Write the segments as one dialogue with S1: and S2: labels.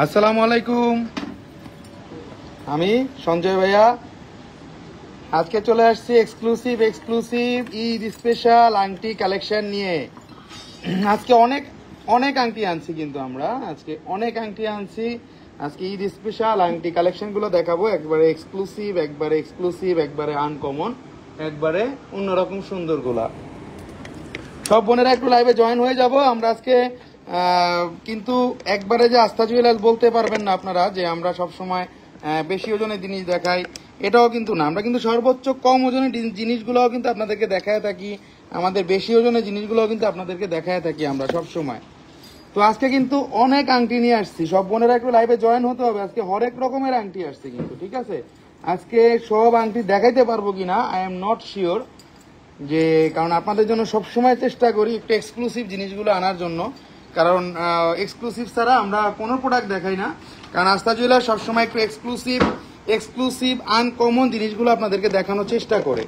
S1: আসসালামু আলাইকুম, আমি সঞ্জয় ভাইয়া। আজকে চলে আসছি এক্সক্লুসিভ ঈদ স্পেশাল আংটি কালেকশন নিয়ে। আজকে অনেক অনেক আংটি আনছি, কিন্তু আমরা আজকে অনেক আংটি আনছি। আজকে ঈদ স্পেশাল আংটি কালেকশন গুলো দেখাবো, একবারে এক্সক্লুসিভ, একবারে আনকমন, একবারে অন্যরকম সুন্দর গুলা। সব বোনেরা একটু লাইভে জয়েন হয়ে যাব। আমরা আজকে কিন্তু একবারে যে আস্থা জুয়েলার্স বলতে পারবেন না আপনারা যে আমরা সব সময় বেশি ওজনের জিনিস দেখাই, এটাও কিন্তু না। আমরা কিন্তু সর্বোচ্চ কম ওজনের জিনিসগুলোও কিন্তু আপনাদেরকে দেখায় থাকি, আমাদের বেশি ওজনের জিনিসগুলোও কিন্তু আপনাদেরকে দেখায় থাকি আমরা সব সময়। তো আজকে কিন্তু অনেক আংটি নিয়ে আসছি, সব বোনেরা একটু লাইভে জয়েন হতে হবে। আজকে হরেক রকমের আংটি আসছে কিন্তু, ঠিক আছে? আজকে সব আংটি দেখাইতে পারবো কিনা আই এম নট শিওর, যে কারণ আপনাদের জন্য সবসময় চেষ্টা করি একটু এক্সক্লুসিভ জিনিসগুলো আনার জন্য, কারণ এক্সক্লুসিভ ছাড়া আমরা কোনো প্রোডাক্ট দেখাই না। কারণ আস্থা জুয়েলার্স সবসময় একটু এক্সক্লুসিভ আনকমন জিনিসগুলো আপনাদেরকে দেখানোর চেষ্টা করে।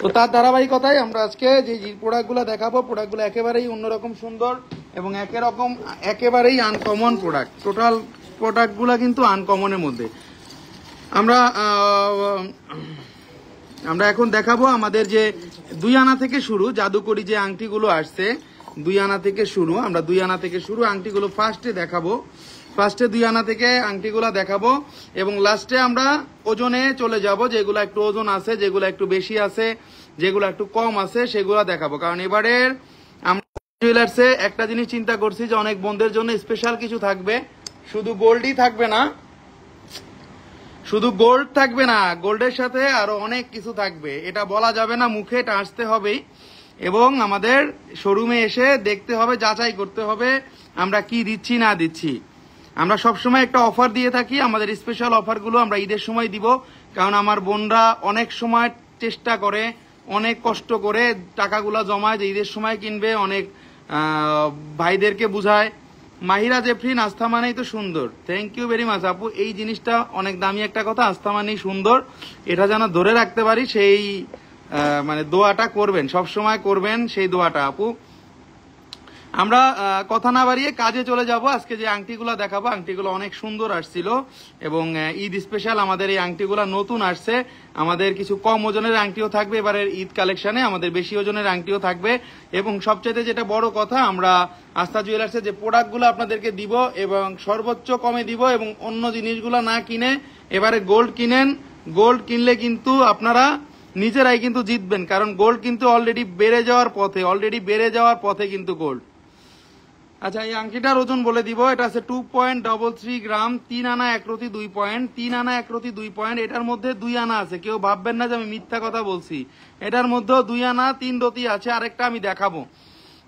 S1: তো তার ধারাবাহিকতায় আমরা আজকে যে প্রোডাক্টগুলো দেখাবো, প্রোডাক্টগুলো একেবারেই অন্যরকম সুন্দর এবং একেবারেই আনকমন প্রোডাক্ট। টোটাল প্রোডাক্টগুলো কিন্তু আনকমনের মধ্যে। আমরা এখন দেখাবো আমাদের যে 2 আনা থেকে শুরু জাদুকরি যে আংটিগুলো আসছে, 2 আনা থেকে শুরু। আমরা 2 আনা থেকে শুরু আংটিগুলো ফার্স্টে 2 আনা থেকে আংটিগুলো দেখাবো এবং লাস্টে আমরা ওজনে চলে যাব, যেগুলো একটু ওজন আছে, যেগুলো একটু বেশি আছে, যেগুলো একটু কম আছে, সেগুলো দেখাবো। কারণ এবারের আমরা জুয়েলার্সে একটা জিনিস চিন্তা করছি যে অনেক বোনদের জন্য স্পেশাল কিছু থাকবে, শুধু গোল্ডই থাকবে না, শুধু গোল্ড থাকবে না, গোল্ডের সাথে আরো অনেক কিছু থাকবে। এটা বলা যাবে না মুখে, এটা আসতে হবেই এবং আমাদের শোরুমে এসে দেখতে হবে, যাচাই করতে হবে আমরা কি দিচ্ছি না দিচ্ছি। আমরা সবসময় একটা অফার দিয়ে থাকি, আমাদের স্পেশাল অফারগুলো আমরা ঈদের সময় দিব। কারণ আমার বোনরা অনেক সময় চেষ্টা করে, অনেক কষ্ট করে টাকাগুলো জমায় যে ঈদের সময় কিনবে, অনেক ভাইদেরকে বুঝায় মাহিরা জেফরিন আস্থা মানেই তো সুন্দর। থ্যাংক ইউ ভেরি মাচ আপু, এই জিনিসটা অনেক দামি একটা কথা, আস্থা মানেই সুন্দর, এটা যেন ধরে রাখতে পারি সেই মানে দোয়াটা করবেন, সব সময় করবেন সেই দোয়াটা আপু। আমরা কথা না বাড়িয়ে কাজে চলে যাব। আজকে যে আংটিগুলো দেখাবো, আংটিগুলো অনেক সুন্দর আসছিল এবং ঈদ স্পেশাল আমাদের এই আংটিগুলো নতুন আসছে। আমাদের কিছু কম ওজনের আংটিও থাকবে এবারের ঈদ কালেকশনে, আমাদের বেশি ওজনের আংটিও থাকবে এবং সবচেয়ে যেটা বড় কথা, আমরা আস্থা জুয়েলার্সের যে প্রোডাক্টগুলো আপনাদেরকে দিব এবং সর্বোচ্চ কমে দিব এবং অন্য জিনিসগুলো না কিনে এবারে গোল্ড কিনেন। গোল্ড কিনলে কিন্তু আপনারা নিজেরাই কিন্তু জিতবেন, কারণ গোল্ড কিন্তু অলরেডি বেড়ে যাওয়ার পথে কিন্তু গোল্ড। আচ্ছা, এই আংটিটার ওজন বলে দিব, এটা আছে 2.33 গ্রাম, 3 আনা 1 রতি 2 পয়েন্ট, 3 আনা 1 রতি 2 পয়েন্ট। এটার মধ্যে 2 আনা আছে, কেউ ভাববেন না যে আমি মিথ্যা কথা বলছি, এটার মধ্যেও 2 আনা 3 রতি আছে। আরেকটা আমি দেখাবো,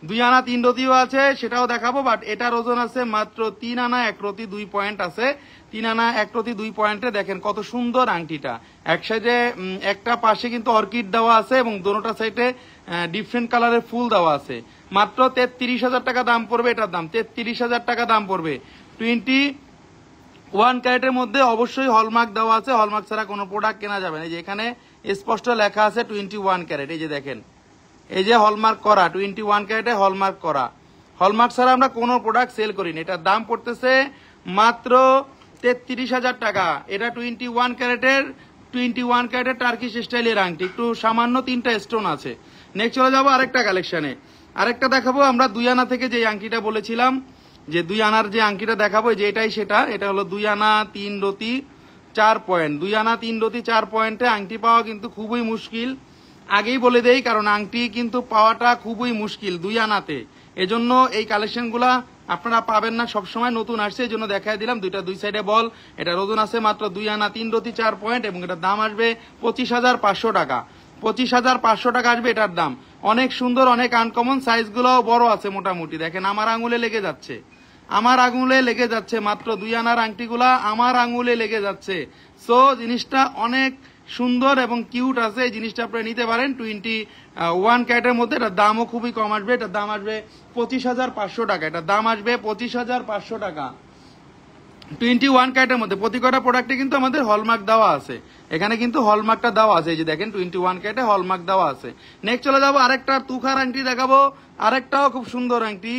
S1: 2 আনা 3 রতিও আছে, সেটাও দেখাবো। বাট এটার ওজন আছে মাত্র 3 আনা 1 রতি 2 পয়েন্ট আছে। 3 আনা 1 রতি 2 পয়েন্টে দেখেন কত সুন্দর আংটিটা। এক সাইডে একটা পাশে কিন্তু অর্কিড দেওয়া আছে এবং দোনোটা সাইডে ডিফারেন্ট কালারের ফুল দেওয়া আছে। মাত্র 33,000 টাকা দাম পড়বে এটার দাম, 33,000 টাকা দাম পড়বে। 21 ক্যারেটের মধ্যে অবশ্যই হলমার্ক দেওয়া আছে, হলমার্ক ছাড়া কোনো প্রোডাক্ট কেনা যাবে না। এই যে এখানে স্পষ্ট লেখা আছে 21 ক্যারেট, এই যে দেখেন, এই যে হলমার্ক করা 21 ক্যারেটে হলমার্ক করা। হলমার্ক ছাড়া আমরা কোনো প্রোডাক্ট সেল করি না। এটার দাম পড়তেছে মাত্র 33,000 টাকা। এটা 21 ক্যারেটের টার্কিশ স্টাইলের আংটি, একটু সামান্য 3টা স্টোন আছে। নেক্সট চলে যাবো আরেকটা কালেকশনে, আরেকটা দেখাবো। আমরা 2 আনা থেকে যে আংটিটা বলেছিলাম, যে 2 আনার যে আংটিটা দেখাবো, যে এটাই সেটা। এটা হলো 2 আনা 3 রতি 4 পয়েন্ট। 2 আনা 3 রতি 4 পয়েন্টে আংটি পাওয়া কিন্তু খুবই মুশকিল, আগেই বলে দেই, কারণ আংটি কিন্তু পাওয়াটা খুবই মুশকিল 2 আনাতে। এজন্য এই কালেকশনগুলা আপনারা পাবেন না, সবসময় নতুন আসছে, এই জন্য দেখাই দিলাম। দুইটা 2 সাইডে বল, এটার ওজন আছে মাত্র 2 আনা 3 রতি 4 পয়েন্ট এবং এটার দাম আসবে 25,500 টাকা। 25,500 টাকা আসবে এটার দাম। অনেক সুন্দর, অনেক আনকমন, সাইজগুলোও বড় আছে মোটামুটি। দেখেন আমার আঙুলে লেগে যাচ্ছে, মাত্র 2 আনার আংটিগুলা আমার আঙুলে লেগে যাচ্ছে। সো জিনিসটা অনেক সুন্দর এবং কিউট আছে, এই জিনিসটা আপনারা নিতে পারেন 21 ক্যারেটের মধ্যে। এটার দামও খুবই কম আসবে, এটার দাম আসবে 25,500 টাকা। এটার দাম আসবে 25,500 টাকা। 21 ক্যারেটের মধ্যে প্রতি কটা প্রোডাক্টে কিন্তু আমাদের হলমার্ক দেওয়া আছে, এখানে কিন্তু হলমার্কটা দেওয়া আছে, এই যে দেখেন 21 ক্যারেটে হলমার্ক দেওয়া আছে। নেক্সট চলে যাবো আরেকটা তুখার আংটি দেখাবো, আরেকটাও খুব সুন্দর আংটি,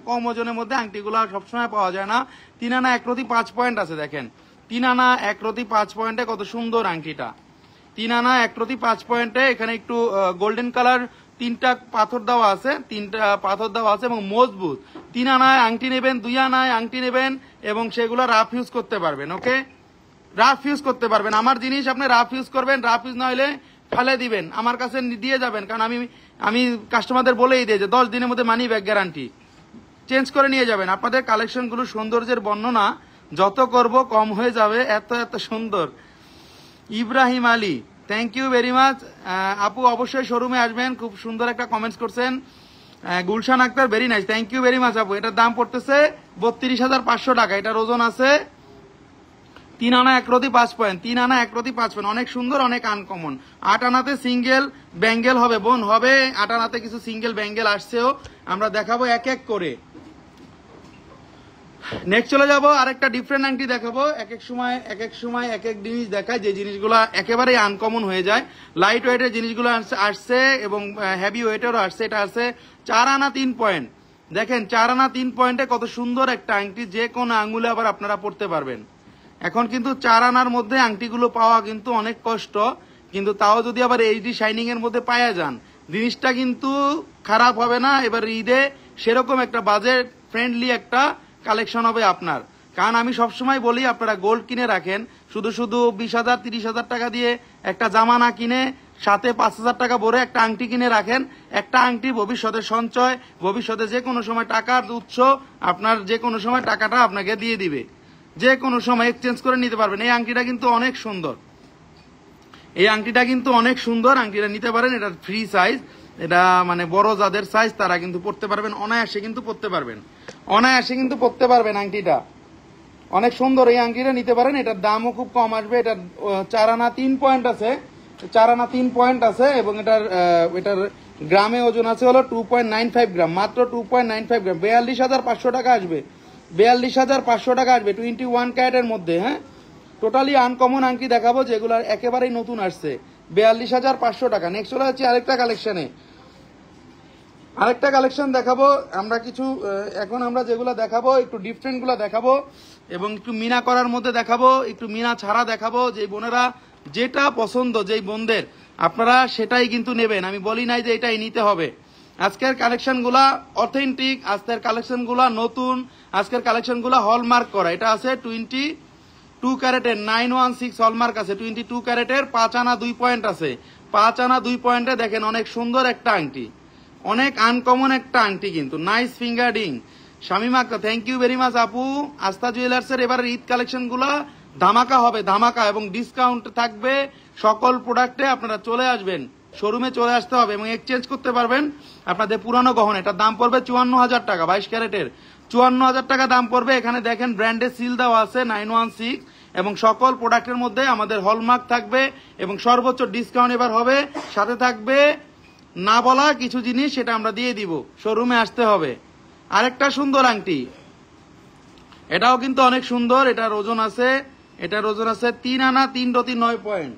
S1: কম ওজনের মধ্যে আংটিগুলো সবসময় পাওয়া যায় না। 3 আনা 1 রতি 5 পয়েন্ট আছে, দেখেন 3 আনা 1 রতি 5 পয়েন্টে কত সুন্দর আংটিটা। 3 আনা 1 রতি 5 পয়েন্টে এখানে একটু গোল্ডেন কালার 3টা পাথর দেওয়া আছে, 3টা পাথর দেওয়া আছে এবং মজবুত। 3 আনায় আংটি নেবেন, 2 আনায় আংটি নেবেন এবং সেগুলো রাফ ইউজ করতে পারবেন। ওকে, রাফ ইউজ করতে পারবেন। আমার জিনিস আপনি রাফ ইউজ করবেন, রাফ ইউজ না হলে ফেলে দিবেন, আমার কাছে দিয়ে যাবেন, কারণ আমি কাস্টমারদের বলেই দিই যে 10 দিনের মধ্যে মানি ব্যাক গ্যারান্টি, চেঞ্জ করে নিয়ে যাবেন। আপনাদের কালেকশনগুলো সৌন্দর্যের বর্ণনা যত করব কম হয়ে যাবে, এত এত সুন্দর। Ibrahim Ali, thank you very much আপু, অবশ্যই শোরুমে আসবেন, খুব সুন্দর একটা কমেন্টস করছেন। Gulshan Akter, very nice, thank you very much আপু। এটার দাম পড়তেছে 32,500 টাকা, এটার ওজন আছে 3 আনা 1 রতি 5 পয়েন্ট, 3 আনা 1 রতি 5 পয়েন্ট, অনেক সুন্দর, অনেক আনকমন। 8 আনাতে সিঙ্গেল ব্যাঙ্গেল হবে বোন, হবে 8 আনাতে কিছু সিঙ্গেল ব্যাঙ্গেল আসছেও, আমরা দেখাবো এক এক করে। নেক্সট চলে যাবো আরেকটা ডিফারেন্ট আংটি দেখাবো। এক এক সময় এক এক জিনিস দেখায়, যে জিনিসগুলো একেবারে আনকমন হয়ে যায়। লাইট ওয়েটের জিনিসগুলো আসছে এবং হেভি ওয়েটেরও আসছে। এটা আছে 4 আনা 3 পয়েন্ট, দেখেন 4 আনা 3 পয়েন্টে কত সুন্দর একটা আংটি, যে কোনো আঙ্গুলে আবার আপনারা পড়তে পারবেন। এখন কিন্তু 4 আনার মধ্যে আংটিগুলো পাওয়া কিন্তু অনেক কষ্ট, কিন্তু তাও যদি আবার এইচডি শাইনিং এর মধ্যে পাওয়া যান, জিনিসটা কিন্তু খারাপ হবে না। এবার ঈদে সেরকম একটা বাজেট ফ্রেন্ডলি একটা কালেকশন হবে আপনার। কারণ আমি সবসময় বলি আপনারা গোল্ড কিনে রাখেন, শুধু 20,000 30,000 টাকা দিয়ে একটা জামা না কিনে সাথে 5,000 টাকা ভরে একটা আংটি কিনে রাখেন। একটা আংটি ভবিষ্যতে সঞ্চয়, ভবিষ্যতে যে কোনো সময় টাকার উৎস, আপনার যে কোনো সময় টাকাটা আপনাকে দিয়ে দিবে, যে কোনো সময় এক্সচেঞ্জ করে নিতে পারবেন। এই আংটিটা কিন্তু অনেক সুন্দর, এই আংটিটা কিন্তু অনেক সুন্দর, আংটিটা নিতে পারেন। এটা ফ্রি সাইজ, এটা মানে বড় যাদের সাইজ তারা কিন্তু পড়তে পারবেন, অনায়াসে কিন্তু পড়তে পারবেন, অনায়াসে কিন্তু পড়তে পারবেন। আংটিটা অনেক সুন্দর, এই আংটিটা নিতে পারেন। এটার দামও খুব কম আসবে। এটার 4 আনা 3 পয়েন্ট আছে, 4 আনা 3 পয়েন্ট আছে এবং এটার গ্রামে ওজন আছে হলো 2.95 গ্রাম, মাত্র 2.95 গ্রাম, 42,500 টাকা আসবে, 42,500 টাকা আসবে 21 ক্যারেটের মধ্যে। হ্যাঁ, টোটালি আনকমন আংটি দেখাবো যেগুলো একেবারেই নতুন আসছে, 42,500 টাকা। নেক্সট চলে যাচ্ছে আরেকটা কালেকশনে, আরেকটা কালেকশন দেখাবো আমরা কিছু। এখন আমরা যেগুলো দেখাবো একটু ডিফারেন্ট গুলা দেখাবো এবং একটু মিনা করার মধ্যে দেখাবো, একটু মিনা ছাড়া দেখাবো। যে বোনেরা যেটা পছন্দ, যেই বোনদের, আপনারা সেটাই কিন্তু নেবেন, আমি বলি নাই যে এটাই নিতে হবে। আজকের কালেকশনগুলা অথেন্টিক, আজকের কালেকশনগুলা নতুন, আজকের কালেকশনগুলা হলমার্ক করা। এটা আছে 22 ক্যারেটের 916 হলমার্ক আছে, 22 ক্যারেটের 5 আনা 2 পয়েন্ট আছে। 5 আনা 2 পয়েন্টে দেখেন অনেক সুন্দর একটা আংটি, অনেক আনকমন একটা আংটি কিন্তু, nice fingering. Shamima Akter, thank you very much আপু। আস্থা জুয়েলার্সের এবার ঈদ কালেকশন গুলা ধামাকা হবে, ধামাকা, এবং ডিসকাউন্ট থাকবে সকল প্রোডাক্টে। আপনারা চলে আসবেন, শোরুমে চলে আসতে হবে এবং এক্সচেঞ্জ করতে পারবেন আপনাদের পুরানো গহনা। এটার দাম পড়বে 54,000 টাকা, 22 ক্যারেটের 54,000 টাকা দাম পড়বে। এখানে দেখেন ব্র্যান্ডের সিল দেওয়া আছে 916 এবং সকল প্রোডাক্টের মধ্যে আমাদের হলমার্ক থাকবে এবং সর্বোচ্চ ডিসকাউন্ট এবার হবে। সাথে থাকবে না বলা কিছু জিনিস, সেটা আমরা দিয়ে দিব, শোরুমে আসতে হবে। আরেকটা সুন্দর আংটি, এটাও কিন্তু অনেক সুন্দর। এটার ওজন আছে 3 আনা 3 রতি 9 পয়েন্ট,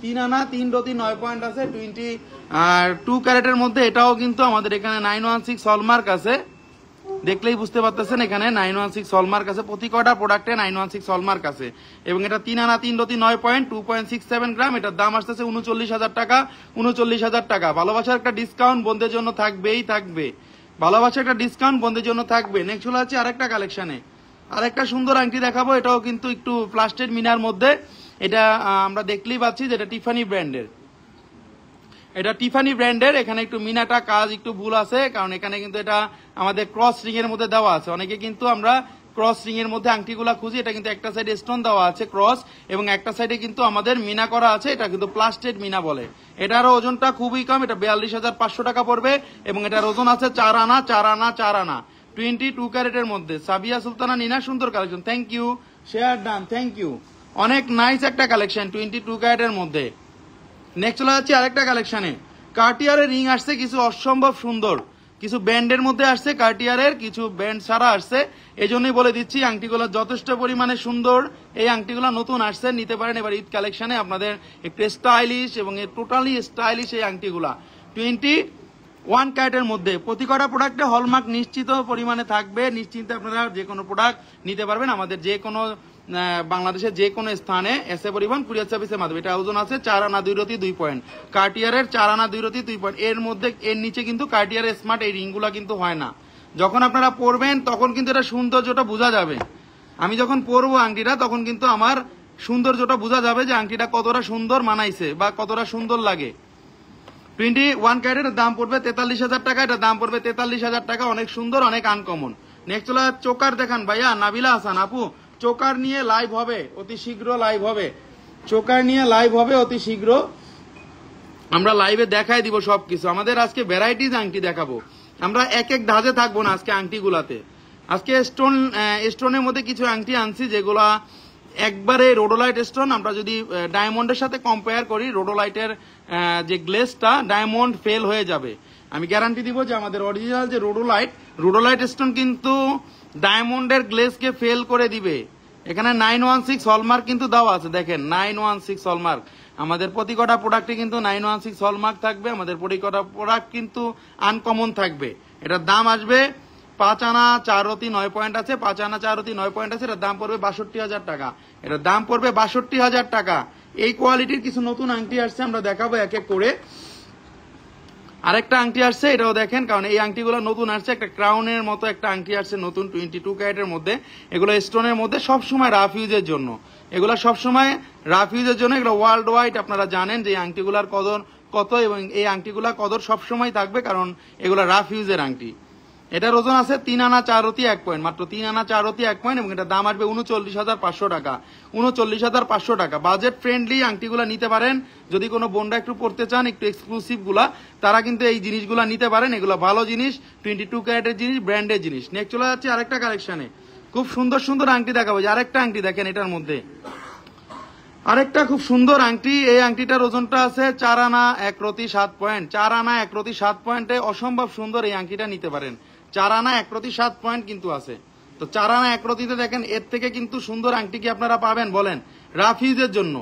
S1: 3 আনা 3 রতি 9 পয়েন্ট আছে 22 ক্যারেটের মধ্যে। এটাও কিন্তু আমাদের এখানে 916 হলমার্ক আছে, দেখলেই বুঝতে পারতেছেন এখানে 916 হলমার্ক আছে, প্রতি কয়টা প্রোডাক্টে 916 হলমার্ক আছে। এবং এটা 3 আনা 3 রতি 9 পয়েন্ট, 2.67 গ্রাম। এটার দাম আসতেছে 39,000 টাকা, 39,000 টাকা। ভালোবাসার একটা ডিসকাউন্ট বন্ধের জন্য থাকবেই থাকবে, ভালোবাসার একটা ডিসকাউন্ট বন্ধের জন্য থাকবে। নেক্সট হলো আছে আরেকটা কালেকশনে, আরেকটা সুন্দর আংটি দেখাবো। এটাও কিন্তু একটু প্লাস্টেড মিনার মধ্যে, এটা আমরা দেখলেই পাচ্ছি যে এটা টিফানি ব্র্যান্ডের, এটা টিফানি ব্র্যান্ডের। এখানে একটু মিনাটা কাজ একটু ভুল আছে, কারণ এখানে কিন্তু এটা আমাদের ক্রস রিং এর মধ্যে দেওয়া আছে। অনেকে কিন্তু আমরা ক্রস রিং এর মধ্যে আংটিগুলা খুঁজি, এটা কিন্তু একটা সাইডে স্টোন দেওয়া আছে ক্রস এবং একটা সাইডে কিন্তু আমাদের মিনা করা আছে, এটা কিন্তু প্লাস্টেড মিনা বলে। এটারও ওজনটা খুবই কম, এটা 42,500 টাকা পড়বে এবং এটার ওজন আছে 4 আনা 4 আনা 4 আনা 22 ক্যারেটের মধ্যে। সাবিয়া সুলতানা নিনা, সুন্দর collection, thank you, share done, thank you, অনেক নাইস একটা কালেকশন 22 ক্যারেটের মধ্যে। নেক্সট চলে যাচ্ছে আরেকটা কালেকশনে, কার্টিয়ারের রিং আসছে কিছু অসম্ভব সুন্দর, কিছু ব্যান্ডের মধ্যে আসছে, কার্টিয়ারের কিছু ব্যান্ড ছাড়া আসছে। এই জন্যই বলে দিচ্ছি আংটিগুলো যথেষ্ট পরিমাণে সুন্দর। এই আংটিগুলো নতুন আসছে, নিতে পারেন এবার ঈদ কালেকশনে আপনাদের একটু স্টাইলিশ এবং টোটালি স্টাইলিশ এই আংটিগুলা 21 ক্যারেটের মধ্যে। প্রতি কটা প্রোডাক্টে হলমার্ক নিশ্চিত পরিমাণে থাকবে, নিশ্চিন্তে আপনারা যে কোনো প্রোডাক্ট নিতে পারবেন আমাদের যে কোনো বাংলাদেশের যে কোনো স্থানে এসে পরিবহন কুরিয়ার সার্ভিসের মাধ্যমে। এটা ওজন আছে 4 আনা 2 রতি 2 পয়েন্ট, কার্টিয়ারের 4 আনা 2 রতি 2 পয়েন্ট। এর মধ্যে এর নিচে কিন্তু কার্টিয়ারের স্মার্ট এই রিংগুলা কিন্তু হয় না। যখন আপনারা পরবেন তখন কিন্তু এটা সৌন্দর্যটা বোঝা যাবে। আমি যখন পরবো আংটিটা তখন কিন্তু আমার সৌন্দর্যটা বোঝা যাবে যে আংটিটা কতটা সুন্দর মানাইছে বা কতটা সুন্দর লাগে। 21 ক্যারেটের দাম পড়বে 43,000 টাকা, এটা দাম পড়বে 43,000 টাকা। অনেক সুন্দর, অনেক আনকমন। নেক্সট হলো চোকার দেখান ভাইয়া, নাবিলা হাসান আপু। চোকার নিয়ে লাইভ হবে অতি শীঘ্র, লাইভ হবে চোকার নিয়ে লাইভ হবে অতি শীঘ্র। আমরা লাইভে দেখাই দিব সবকিছু। আমাদের আজকে ভ্যারাইটিজ আংটি দেখাবো, আমরা এক এক ধাজে থাকবো না আজকে আংটিগুলাতে। আজকে স্টোনের মধ্যে কিছু আংটি আনছি যেগুলা একবারে রোডোলাইট স্টোন। আমরা যদি ডায়মন্ডের সাথে কম্পেয়ার করি, রোডোলাইটের যে গ্লেসটা ডায়মন্ড ফেল হয়ে যাবে। আমি গ্যারান্টি দিব যে আমাদের অরিজিনাল যে রোডোলাইট স্টোন কিন্তু ডায়মন্ডের গ্লেসকে ফেল করে দিবে। এখানে 916 হলমার্ক কিন্তু দেওয়া আছে, দেখেন 916 হলমার্ক। আমাদের প্রতি কটা প্রোডাক্টে কিন্তু 916 হলমার্ক থাকবে। আমাদের প্রতি কটা প্রোডাক্ট কিন্তু আনকমন থাকবে। এটার দাম আসবে 5 আনা 4 রতি 9 পয়েন্ট আছে, 5 আনা 4 রতি 9 পয়েন্ট আছে। এটার দাম পড়বে 62,000 টাকা। এটার দাম পড়বে 62,000 টাকা। এই কোয়ালিটির কিছু নতুন আংটি আসছে, আমরা দেখাবো এক এক করে। আরেকটা আংটি আসছে, এটাও দেখেন, কারণ এই আংটিগুলো নতুন আসছে। একটা ক্রাউনের মতো একটা আংটি আসছে নতুন 22 ক্যারেটের মধ্যে। এগুলো স্টোনের মধ্যে, সবসময় রাফ ইউজের জন্য। এগুলো সবসময় রাফ ইউজের জন্য। এগুলো ওয়ার্ল্ড ওয়াইড আপনারা জানেন যে এই আংটিগুলার কদর কত, এবং এই আংটিগুলার কদর সবসময় থাকবে, কারণ এগুলো রাফ ইউজের আংটি। এটার ওজন আছে 3 আনা 4 রতি 1 পয়েন্ট, মাত্র 3 আনা 4 রতি 1 পয়েন্ট, এবং এটার দাম আসবে 39,500 টাকা। 39,500 টাকা। বাজেট ফ্রেন্ডলি আংটিগুলা নিতে পারেন। যদি কোনো বোনরা একটু পড়তে চান, একটু এক্সক্লুসিভ গুলা, তারা কিন্তু এই জিনিসগুলা নিতে পারেন। এগুলো ভালো জিনিস, 22 ক্যারেটের জিনিস, ব্র্যান্ডের জিনিস। নেক্সট চলে যাচ্ছে আরেকটা কালেকশনে। খুব সুন্দর সুন্দর আংটি দেখাবো। আরেকটা আংটি দেখেন, এটার মধ্যে আরেকটা খুব সুন্দর আংটি। এই আংটিটার ওজনটা আছে 4 আনা 1 রতি 7 পয়েন্ট। 4 আনা 1 রতি 7 পয়েন্টে অসম্ভব সুন্দর এই আংটিটা নিতে পারেন। 4 আনা 1 রতি 7 পয়েন্ট কিন্তু আছে। তো 4 আনা 1 রতিতে দেখেন, এর থেকে কিন্তু সুন্দর আংটি কি আপনারা পাবেন বলেন? রাফ ইউজের জন্য।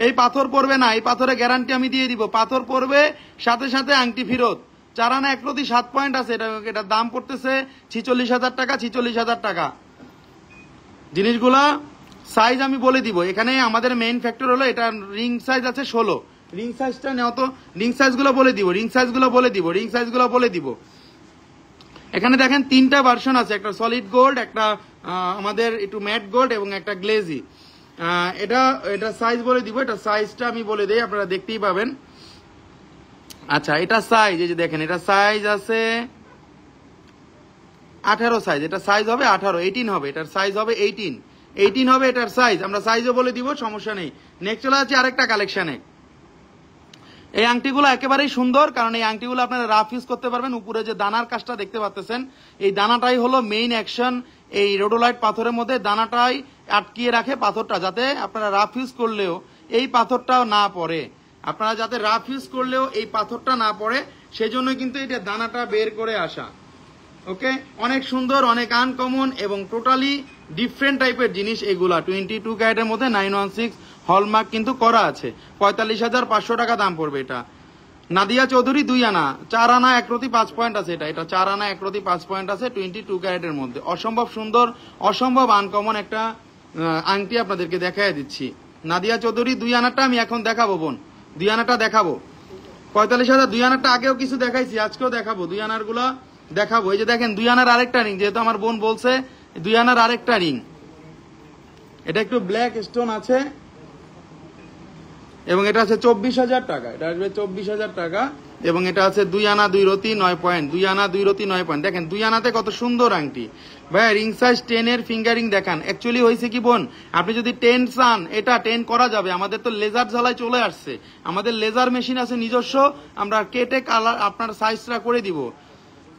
S1: এই পাথর পড়বে না, এই পাথরের গ্যারান্টি আমি দিয়ে দিব। পাথর পড়বে, সাথে সাথে আংটি ফেরত। 4 আনা 1 রতি 7 পয়েন্ট আছে। এটার দাম পড়তেছে 46,000 টাকা। 46,000 টাকা। জিনিসগুলা সাইজ আমি বলে দিব। এখানে আমাদের মেইন ফ্যাক্টর হলো এটা রিং সাইজ আছে 16। রিং সাইজটা নেও তো, রিং সাইজগুলো বলে দিব, রিং সাইজগুলো বলে দিব, রিং সাইজগুলো বলে দিব। এখানে দেখেন 3টা ভার্সন আছে, একটা সলিড গোল্ড, একটা আমাদের একটু ম্যাট গোল্ড, এবং একটা গ্লেজি। এটা সাইজ বলে দিব। এটা সাইজটা আমি বলে দেই, আপনারা দেখতেই পাবেন। আচ্ছা, এটা সাইজ, এই যে দেখেন, এটা সাইজ আছে 18 সাইজ। এটা সাইজ হবে 18, 18 হবে। এটার সাইজ হবে 18 হবে এটার সাইজ। আমরা সাইজও বলে দিব, সমস্যা নেই। নেক্সট চলে যাচ্ছে আরেকটা কালেকশনে। এই আংটিগুলো একেবারেই সুন্দর, কারণ এই আংটিগুলো আপনারা রাফ ইউজ করতে পারবেন। উপরে যে দানার কাজটা দেখতে পাচ্ছেন, এই দানাটাই হলো মেইন অ্যাকশন। এই রোডোলাইট পাথরের মধ্যে দানাটাই আটকিয়ে রাখে পাথরটা, যাতে আপনারা রাফ ইউজ করলেও এই পাথরটাও না পড়ে। আপনারা যাতে রাফ ইউজ করলেও এই পাথরটা না পড়ে, সেই জন্য কিন্তু এটা দানাটা বের করে আসা। ওকে, অনেক সুন্দর, অনেক আনকমন, এবং টোটালি ডিফারেন্ট টাইপের জিনিস এগুলা। 22 ক্যারেটের মধ্যে 916 হলমার্ক কিন্তু করা আছে। 45,500 টাকা দাম পড়বে এটা। নাদিয়া চৌধুরী 2 আনা 4 আনা 1 রতি 5 পয়েন্ট আছে। এটা 4 আনা 1 রতি 5 পয়েন্ট আছে 22 ক্যারেটের মধ্যে। অসম্ভব সুন্দর, অসম্ভব আনকমন একটা আংটি আপনাদেরকে দেখাই দিচ্ছি। নাদিয়া চৌধুরী 2 আনাটা আমি এখন দেখাবো বোন, 2 আনাটা দেখাবো। 45,000 2 আনাটা আগেও কিছু দেখাইছি, আজকেও দেখাবো। 2 আনার গুলা দেখাবো। এই যে দেখেন 2 আনার আরেকটা রিং, যেহেতু আমার বোন বলছে 2 আনার আরেকটা রিং। এটা একটু ব্ল্যাক স্টোন আছে, এবং এটা আছে 24,000 টাকা। এটা আসবে 24,000 টাকা, এবং এটা আছে 2 আনা 2 রতি 9 পয়েন্ট। 2 আনা 2 রতি 9 পয়েন্ট। দেখেন 2 আনাতে কত সুন্দর আংটি ভাই। রিং সাইজ 10 এর ফিঙ্গারিং দেখান। অ্যাকচুয়ালি হয়েছে কি বোন, আপনি যদি 10 চান, এটা 10 করা যাবে। আমাদের তো লেজার ঝালাই চলে আসছে, আমাদের লেজার মেশিন আছে নিজস্ব, আমরা কেটে কালার আপনার সাইজটা করে দিব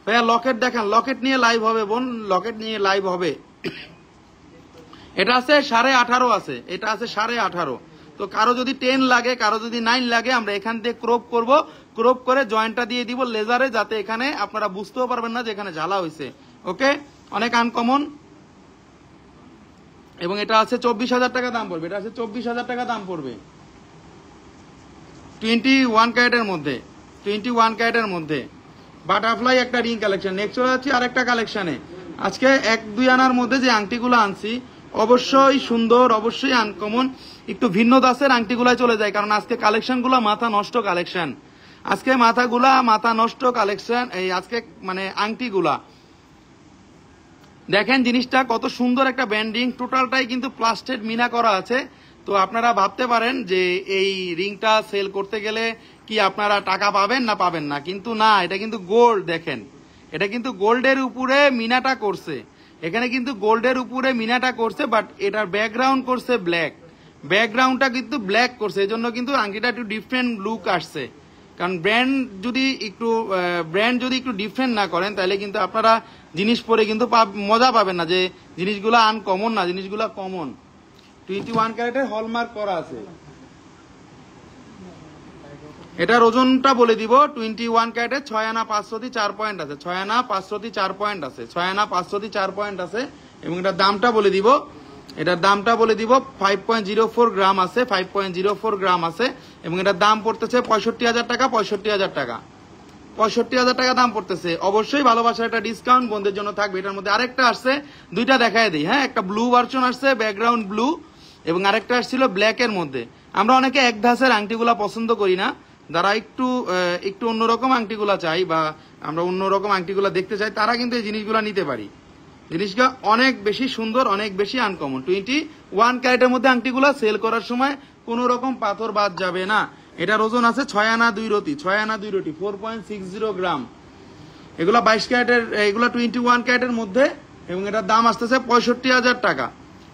S1: ভাইয়া। লকেট দেখান, লকেট নিয়ে লাইভ হবে বোন, লকেট নিয়ে লাইভ হবে। এটা আছে 18.5 আছে, এটা আছে 18.5। তো তো কারো যদি 10 লাগে, কারো যদি 9 লাগে, আমরা এখান থেকে ক্রপ করব, ক্রপ করে জয়েন্টটা দিয়ে দিব লেজারে, যাতে এখানে আপনারা বুঝতেও পারবেন না যে এখানে ঝালা হয়েছে। ওকে, অনেক আনকমন। এবং এটা আছে 24,000 টাকা দাম পড়বে, এটা আছে 24,000 টাকা দাম পড়বে 21 ক্যারেটের মধ্যে, 21 ক্যারেটের মধ্যে বাটারফ্লাই একটা রিং কালেকশন। নেক্সট চলে যাচ্ছি আরেকটা কালেকশনে। আজকে 1-2 আনার মধ্যে যে আংটিগুলো আনছি অবশ্যই সুন্দর, অবশ্যই আনকমন, একটু ভিন্ন দাসের আংটিগুলাই চলে যায়, কারণ আজকে কালেকশনগুলো মাথা নষ্ট কালেকশন, আজকে মাথা নষ্ট কালেকশন। এই আজকে মানে আংটিগুলা দেখেন জিনিসটা কত সুন্দর একটা ব্যান্ডিং, টোটালটাই কিন্তু প্লাস্টেড মিনা করা আছে। তো আপনারা ভাবতে পারেন যে এই রিংটা সেল করতে গেলে কি আপনারা টাকা পাবেন না পাবেন না, কিন্তু না, এটা কিন্তু গোল্ড। দেখেন এটা কিন্তু গোল্ডের উপরে মিনাটা করছে, এখানে কিন্তু গোল্ডের উপরে মিনাটা করছে, বাট এটার ব্যাকগ্রাউন্ড করছে ব্ল্যাক, ব্যাকগ্রাউন্ডটা কিন্তু ব্ল্যাক করছে, এজন্য কিন্তু আংটিটা একটু ডিফারেন্ট লুক আসছে। কারণ ব্র্যান্ড যদি একটু ডিফারেন্ট না করেন তাহলে কিন্তু আপনারা জিনিস পরে কিন্তু মজা পাবেন না, যে জিনিসগুলো আনকমন না, জিনিসগুলো কমন। 21 ক্যারেটের হলমার্ক করা আছে। এটার ওজনটা বলে দিব, 21 ক্যারেটের 6 আনা 504 পয়েন্ট আছে, 6 আনা 504 পয়েন্ট আছে, 6 আনা 504 পয়েন্ট আছে। এবং এটার দামটা বলে দিব, এটার দামটা বলে দিব 5.04 গ্রাম আছে, 5.04 গ্রাম আছে। এবং এটার দাম পড়তেছে 65,000 টাকা, 65,000 টাকা, 65,000 টাকা দাম পড়তেছে। অবশ্যই ভালোবাসার একটা ডিসকাউন্ট বন্ধুদের জন্য থাকবে। এটার মধ্যে আরেকটা আসছে, দুইটা দেখায় দিই। হ্যাঁ, একটা ব্লু ভার্সন আসছে, ব্যাকগ্রাউন্ড ব্লু, এবং আরেকটা আসছিল ব্ল্যাক এর মধ্যে। আমরা অনেকে এক ধাসের আংটিগুলা পছন্দ করি না, যারা একটু অন্যরকম আংটিগুলা চাই বা আমরা অন্যরকম আংটিগুলা দেখতে চাই, তারা কিন্তু এই জিনিসগুলা নিতে পারি। জিনিসটা অনেক বেশি সুন্দর, অনেক বেশি আনকমন। 21 ক্যারেটের মধ্যে আংটিগুলা সেল করার সময় কোন রকম পাথর বাদ যাবে না। এটার ওজন আছে 6 আনা 2 রতি, 6 আনা 2 রতি, 4.60 গ্রাম। এগুলা 22 ক্যারেটের, এগুলা 21 ক্যারেটের মধ্যে। এবং এটার দাম আসতেছে 65,000 টাকা,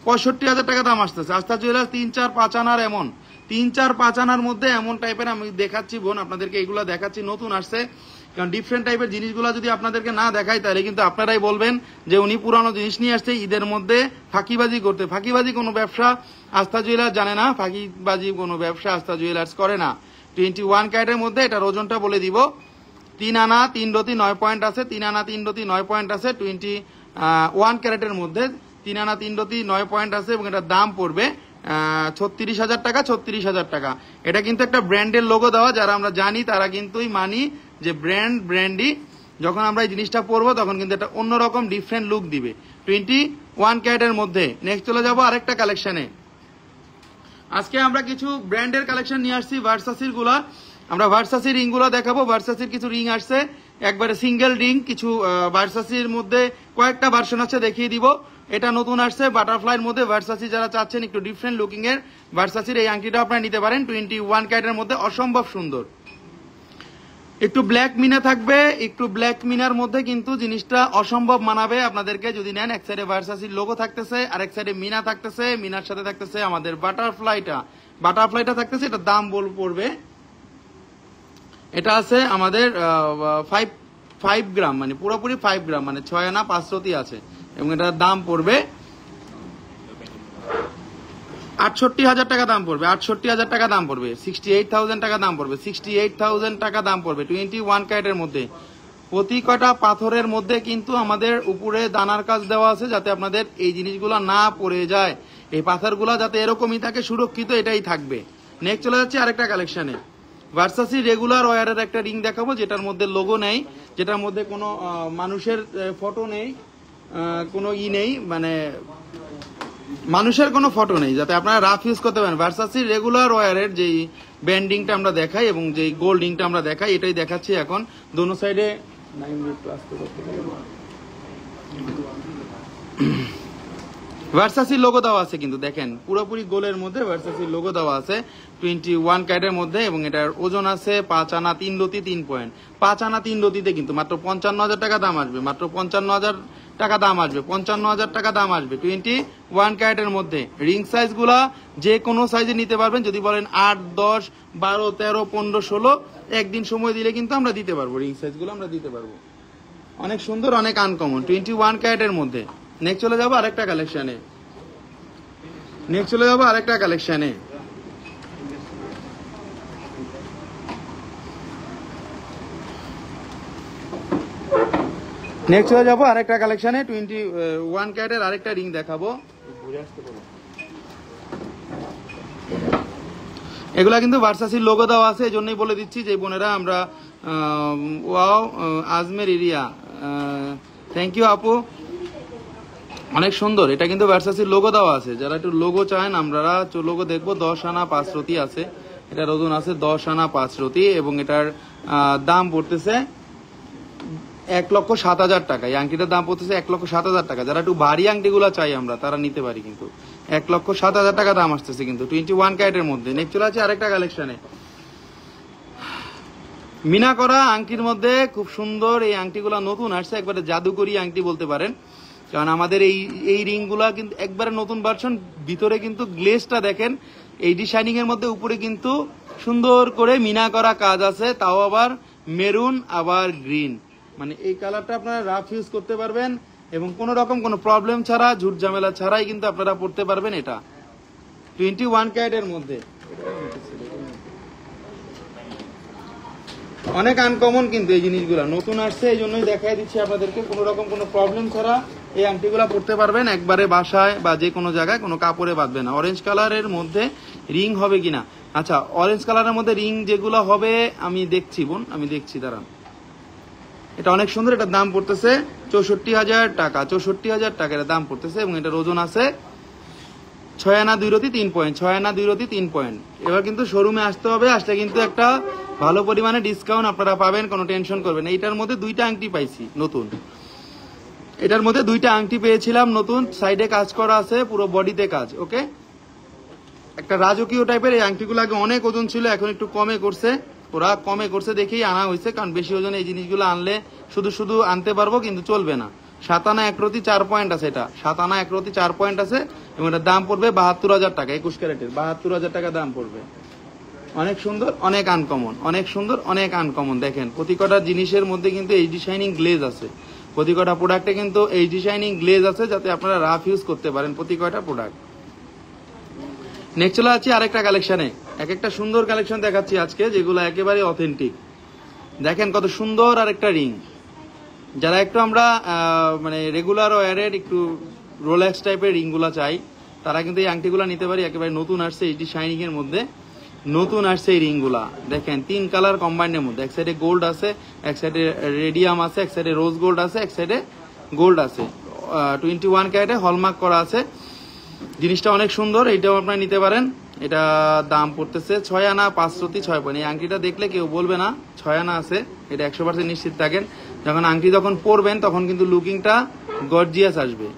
S1: 65,000 টাকা দাম আসতেছে। আস্থা জুয়েলার্স 3-4-5 আনার এমন 3-4-5 আনার মধ্যে এমন টাইপের আমি দেখাচ্ছি বোন, আপনাদেরকে এগুলা দেখাচ্ছি, নতুন আসছে। কারণ ডিফারেন্ট টাইপের জিনিসগুলো যদি আপনাদেরকে না দেখাই তাহলে কিন্তু আপনারাই বলবেন যে উনি পুরানো জিনিস নিয়ে আসছে ঈদের মধ্যে ফাঁকিবাজি করতে। ফাঁকিবাজি কোনো ব্যবসা আস্থা জুয়েলার্স জানে না, ফাঁকিবাজি কোনো ব্যবসা আস্থা জুয়েলার্স করে না। 21 ক্যারেটের মধ্যে এটার ওজনটা বলে দিব, 3 আনা 3 রতি 9 পয়েন্ট আছে, 3 আনা 3 রতি 9 পয়েন্ট আছে। 21 ক্যারেটের মধ্যে 3 আনা 3 রতি 9 পয়েন্ট আছে। এবং এটার দাম পড়বে 36,000 টাকা, 36,000 টাকা। এটা কিন্তু একটা ব্র্যান্ডের লোগো দেওয়া, যারা আমরা জানি তারা কিন্তুই মানি যে ব্র্যান্ডই। যখন আমরা এই জিনিসটা পরবো তখন কিন্তু একটা অন্যরকম ডিফারেন্ট লুক দিবে 21 ক্যারেটের মধ্যে। নেক্সট চলে যাবো আরেকটা কালেকশনে। আজকে আমরা কিছু ব্র্যান্ডের কালেকশন নিয়ে আসছি, ভার্সাসির গুলা। আমরা ভার্সাসির রিং গুলো দেখাবো। ভার্সাসির কিছু রিং আসছে, একবারে সিঙ্গেল রিং। কিছু ভার্সাসির মধ্যে কয়েকটা ভার্সন আছে, দেখিয়ে দিব। এটা নতুন আসছে বাটারফ্লাইয়ের মধ্যে। ভার্সাসি যারা চাচ্ছেন একটু ডিফারেন্ট লুকিং এর, ভার্সাসির এই আংটিটা আপনারা নিতে পারেন। 21 ক্যারেটের মধ্যে অসম্ভব সুন্দর, একটু ব্ল্যাক মিনা থাকবে, একটু ব্ল্যাক মিনার মধ্যে কিন্তু জিনিসটা অসম্ভব মানাবে আপনাদেরকে যদি নেন। এক সাইডে ভার্সাসির লোগো থাকতেছে, আর এক সাইডে মিনা থাকতেছে, মিনার সাথে থাকতেছে আমাদের বাটারফ্লাইটা থাকতেছে। এটার দাম পড়বে, এটা আছে আমাদের 5 গ্রাম, মানে পুরোপুরি 5 গ্রাম, মানে 6 আনা 5 রতি আছে। এবং এটার দাম পড়বে 68,000 টাকা দাম পড়বে, 68,000 টাকা দাম পড়বে, 68,000 টাকা দাম পড়বে, 68,000 টাকা দাম পড়বে 21 ক্যারেটের মধ্যে। প্রতি কয়টা পাথরের মধ্যে কিন্তু আমাদের উপরে দানার কাজ দেওয়া আছে, যাতে আপনাদের এই জিনিসগুলো না পড়ে যায়, এই পাথরগুলো যাতে এরকমই থাকে, সুরক্ষিত, এটাই থাকবে। নেক্সট চলে যাচ্ছে আরেকটা কালেকশনে। ভার্সাসি রেগুলার ওয়ারের একটা রিং দেখাবো, যেটার মধ্যে লোগো নেই, যেটার মধ্যে কোনো মানুষের ফটো নেই, কোনো নেই, মানে মানুষের কোনো ফটো নেই, যাতে আপনারা রাফ ইউজ করতে পারেন। ভার্সাসি রেগুলার ওয়ারের যেই ব্যান্ডিংটা আমরা দেখাই এবং যেই গোল্ডিংটা আমরা দেখাই, এটাই দেখাচ্ছি এখন। দোনো সাইডে ভার্সাসির লোগো দেওয়া আছে, কিন্তু দেখেন পুরোপুরি গোলের মধ্যে ভার্সাসির লোগো দেওয়া আছে 21 ক্যারেটের মধ্যে। এবং এটার ওজন আছে 5 আনা 3 রতি 3 পয়েন্ট। 5 আনা 3 রতিতে কিন্তু মাত্র 55,000 টাকা দাম আসবে, মাত্র 55,000 টাকা দাম আসবে, 55,000 টাকা দাম আসবে 21 ক্যারেটের মধ্যে। রিং সাইজ গুলা যে কোনো সাইজে নিতে পারবেন। যদি বলেন 8, 10, 12, 13, 15, 16, একদিন সময় দিলে কিন্তু আমরা দিতে পারবো, রিং সাইজ গুলো আমরা দিতে পারবো। অনেক সুন্দর, অনেক আনকমন 21 ক্যারেটের মধ্যে। নেক্সট চলে যাবো আরেকটা কালেকশনে। নেক্সট হয়ে যাবো আরেকটা কালেকশনে 21 ক্যারেটের আরেকটা রিং দেখাবো। এগুলা কিন্তু ভার্সাসির লোগো দেওয়া আছে, এই জন্যই বলে দিচ্ছি যে বোনেরা আমরা ওয়াও আজমের এরিয়া, থ্যাংক ইউ আপু, অনেক সুন্দর। এটা কিন্তু ভার্সাসির লোগো দেওয়া আছে, যারা একটু লোগো চান আমরা লোগো দেখবো। 10 আনা 5 রতি আছে, এটার ওজন আছে 10 আনা 5 রতি এবং এটার দাম পড়তেছে 1,07,000 টাকা। এই আংটিটার দাম পড়তেছে 1,07,000 টাকা। যারা একটু ভারী আংটিগুলো চাই আমরা তারা নিতে পারি, কিন্তু 1,07,000 টাকা দাম আসতেছে কিন্তু 21 ক্যারেটের মধ্যে। নেক্সট চলে আছে আরেকটা কালেকশনে মিনা করা আংটির মধ্যে খুব সুন্দর। এই আংটিগুলো নতুন আসছে, একবারে জাদুকরি আংটি বলতে পারেন, কারণ আমাদের এই রিংগুলা কিন্তু একবারে নতুন ভার্সন। ভিতরে কিন্তু গ্লেজটা দেখেন, এই ডিজাইনিং এর মধ্যে উপরে কিন্তু সুন্দর করে মিনা করা কাজ আছে, তাও আবার মেরুন আবার গ্রিন। মানে এই কালারটা আপনারা রাফ ইউজ করতে পারবেন এবং কোনো রকম কোনো প্রবলেম ছাড়া, ঝুট ঝামেলা ছাড়াই কিন্তু আপনারা পড়তে পারবেন। এটা 21 ক্যারেটের মধ্যে অনেক আনকমন, কিন্তু এই জিনিসগুলো নতুন আসছে, এই জন্যই দেখাই দিচ্ছি আপনাদেরকে। কোনো রকম কোনো প্রবলেম ছাড়া এই আংটিগুলো পড়তে পারবেন একবারে বাসায় বা যে কোনো জায়গায়, কোনো কাপড়ে বাঁধবে না। অরেঞ্জ কালারের মধ্যে রিং হবে কিনা, আচ্ছা অরেঞ্জ কালারের মধ্যে রিং যেগুলো হবে আমি দেখছি বোন, আমি দেখছি, দাঁড়ান। এটা অনেক সুন্দর, এটার দাম পড়তেছে 64,000 টাকা। 64,000 টাকা এর দাম পড়তেছে এবং এটার ওজন আছে 6 আনা 2 রতি 3 পয়েন্ট। 6 আনা 2 রতি 3 পয়েন্ট। এবার কিন্তু শোরুমে আসতে হবে, আসলে কিন্তু একটা ভালো পরিমাণে ডিসকাউন্ট আপনারা পাবেন, কোনো টেনশন করবেন। এইটার মধ্যে 2টা আংটি পাইছি নতুন, এটার মধ্যে 2টা আংটি পেয়েছিলাম নতুন, সাইডে কাজ করা আছে, পুরো বডিতে কাজ। ওকে, একটা রাজকীয় টাইপের এই আংটিগুলো আগে অনেক ওজন ছিল, এখন একটু কমে করছে, ওরা কমে করছে দেখেই আনা হয়েছে, কারণ বেশি ওজন এই জিনিসগুলো আনলে শুধু শুধু আনতে পারবো কিন্তু চলবে না। 7 আনা 1 রতি 4 পয়েন্ট আছে, এটা 7 আনা 1 রতি 4 পয়েন্ট আছে এবং এটার দাম পড়বে 72,000 টাকা। 21 ক্যারেটের 72,000 টাকা দাম পড়বে। অনেক সুন্দর, অনেক আনকমন, অনেক সুন্দর, অনেক আনকমন। দেখেন প্রতিকটা জিনিসের মধ্যে কিন্তু এই ডিজাইনিং গ্লেজ আছে, প্রতিকটা প্রোডাক্টে কিন্তু এই ডিজাইনিং গ্লেজ আছে, যাতে আপনারা রাফ ইউজ করতে পারেন প্রতিকটা প্রোডাক্ট। নেক্সট চলে যাচ্ছি আরেকটা কালেকশনে, এক একটা সুন্দর কালেকশন দেখাচ্ছি আজকে, যেগুলো একেবারে অথেন্টিক। দেখেন কত সুন্দর আরেকটা রিং। যারা একটু আমরা মানে রেগুলার ওয়ারের একটু রোলেক্স টাইপের রিংগুলো চাই, তারা কিন্তু এই আংটিগুলো নিতে পারি। একেবারে নতুন আসছে এইটি শাইনিং এর মধ্যে, নতুন আসছে এই রিংগুলা। দেখেন 3 কালার কম্বাইন্ডের মধ্যে, এক সাইডে গোল্ড আছে, এক সাইডে রেডিয়াম আছে, এক সাইডে রোজ গোল্ড আছে, এক সাইডে গোল্ড আছে। 21 ক্যারেটে হলমার্ক করা আছে। জিনিসটা অনেক সুন্দর, এইটাও আপনারা নিতে পারেন। এটা দাম পড়তেছে 6 আনা 5 রতি 6 পয়েন্ট। এই আংটিটা দেখলে কেউ বলবে না 6 আনা আছে, এটা 100% নিশ্চিত থাকেন। যখন আংটি যখন পরবেন তখন কিন্তু লুকিংটা গর্জিয়াস আসবে,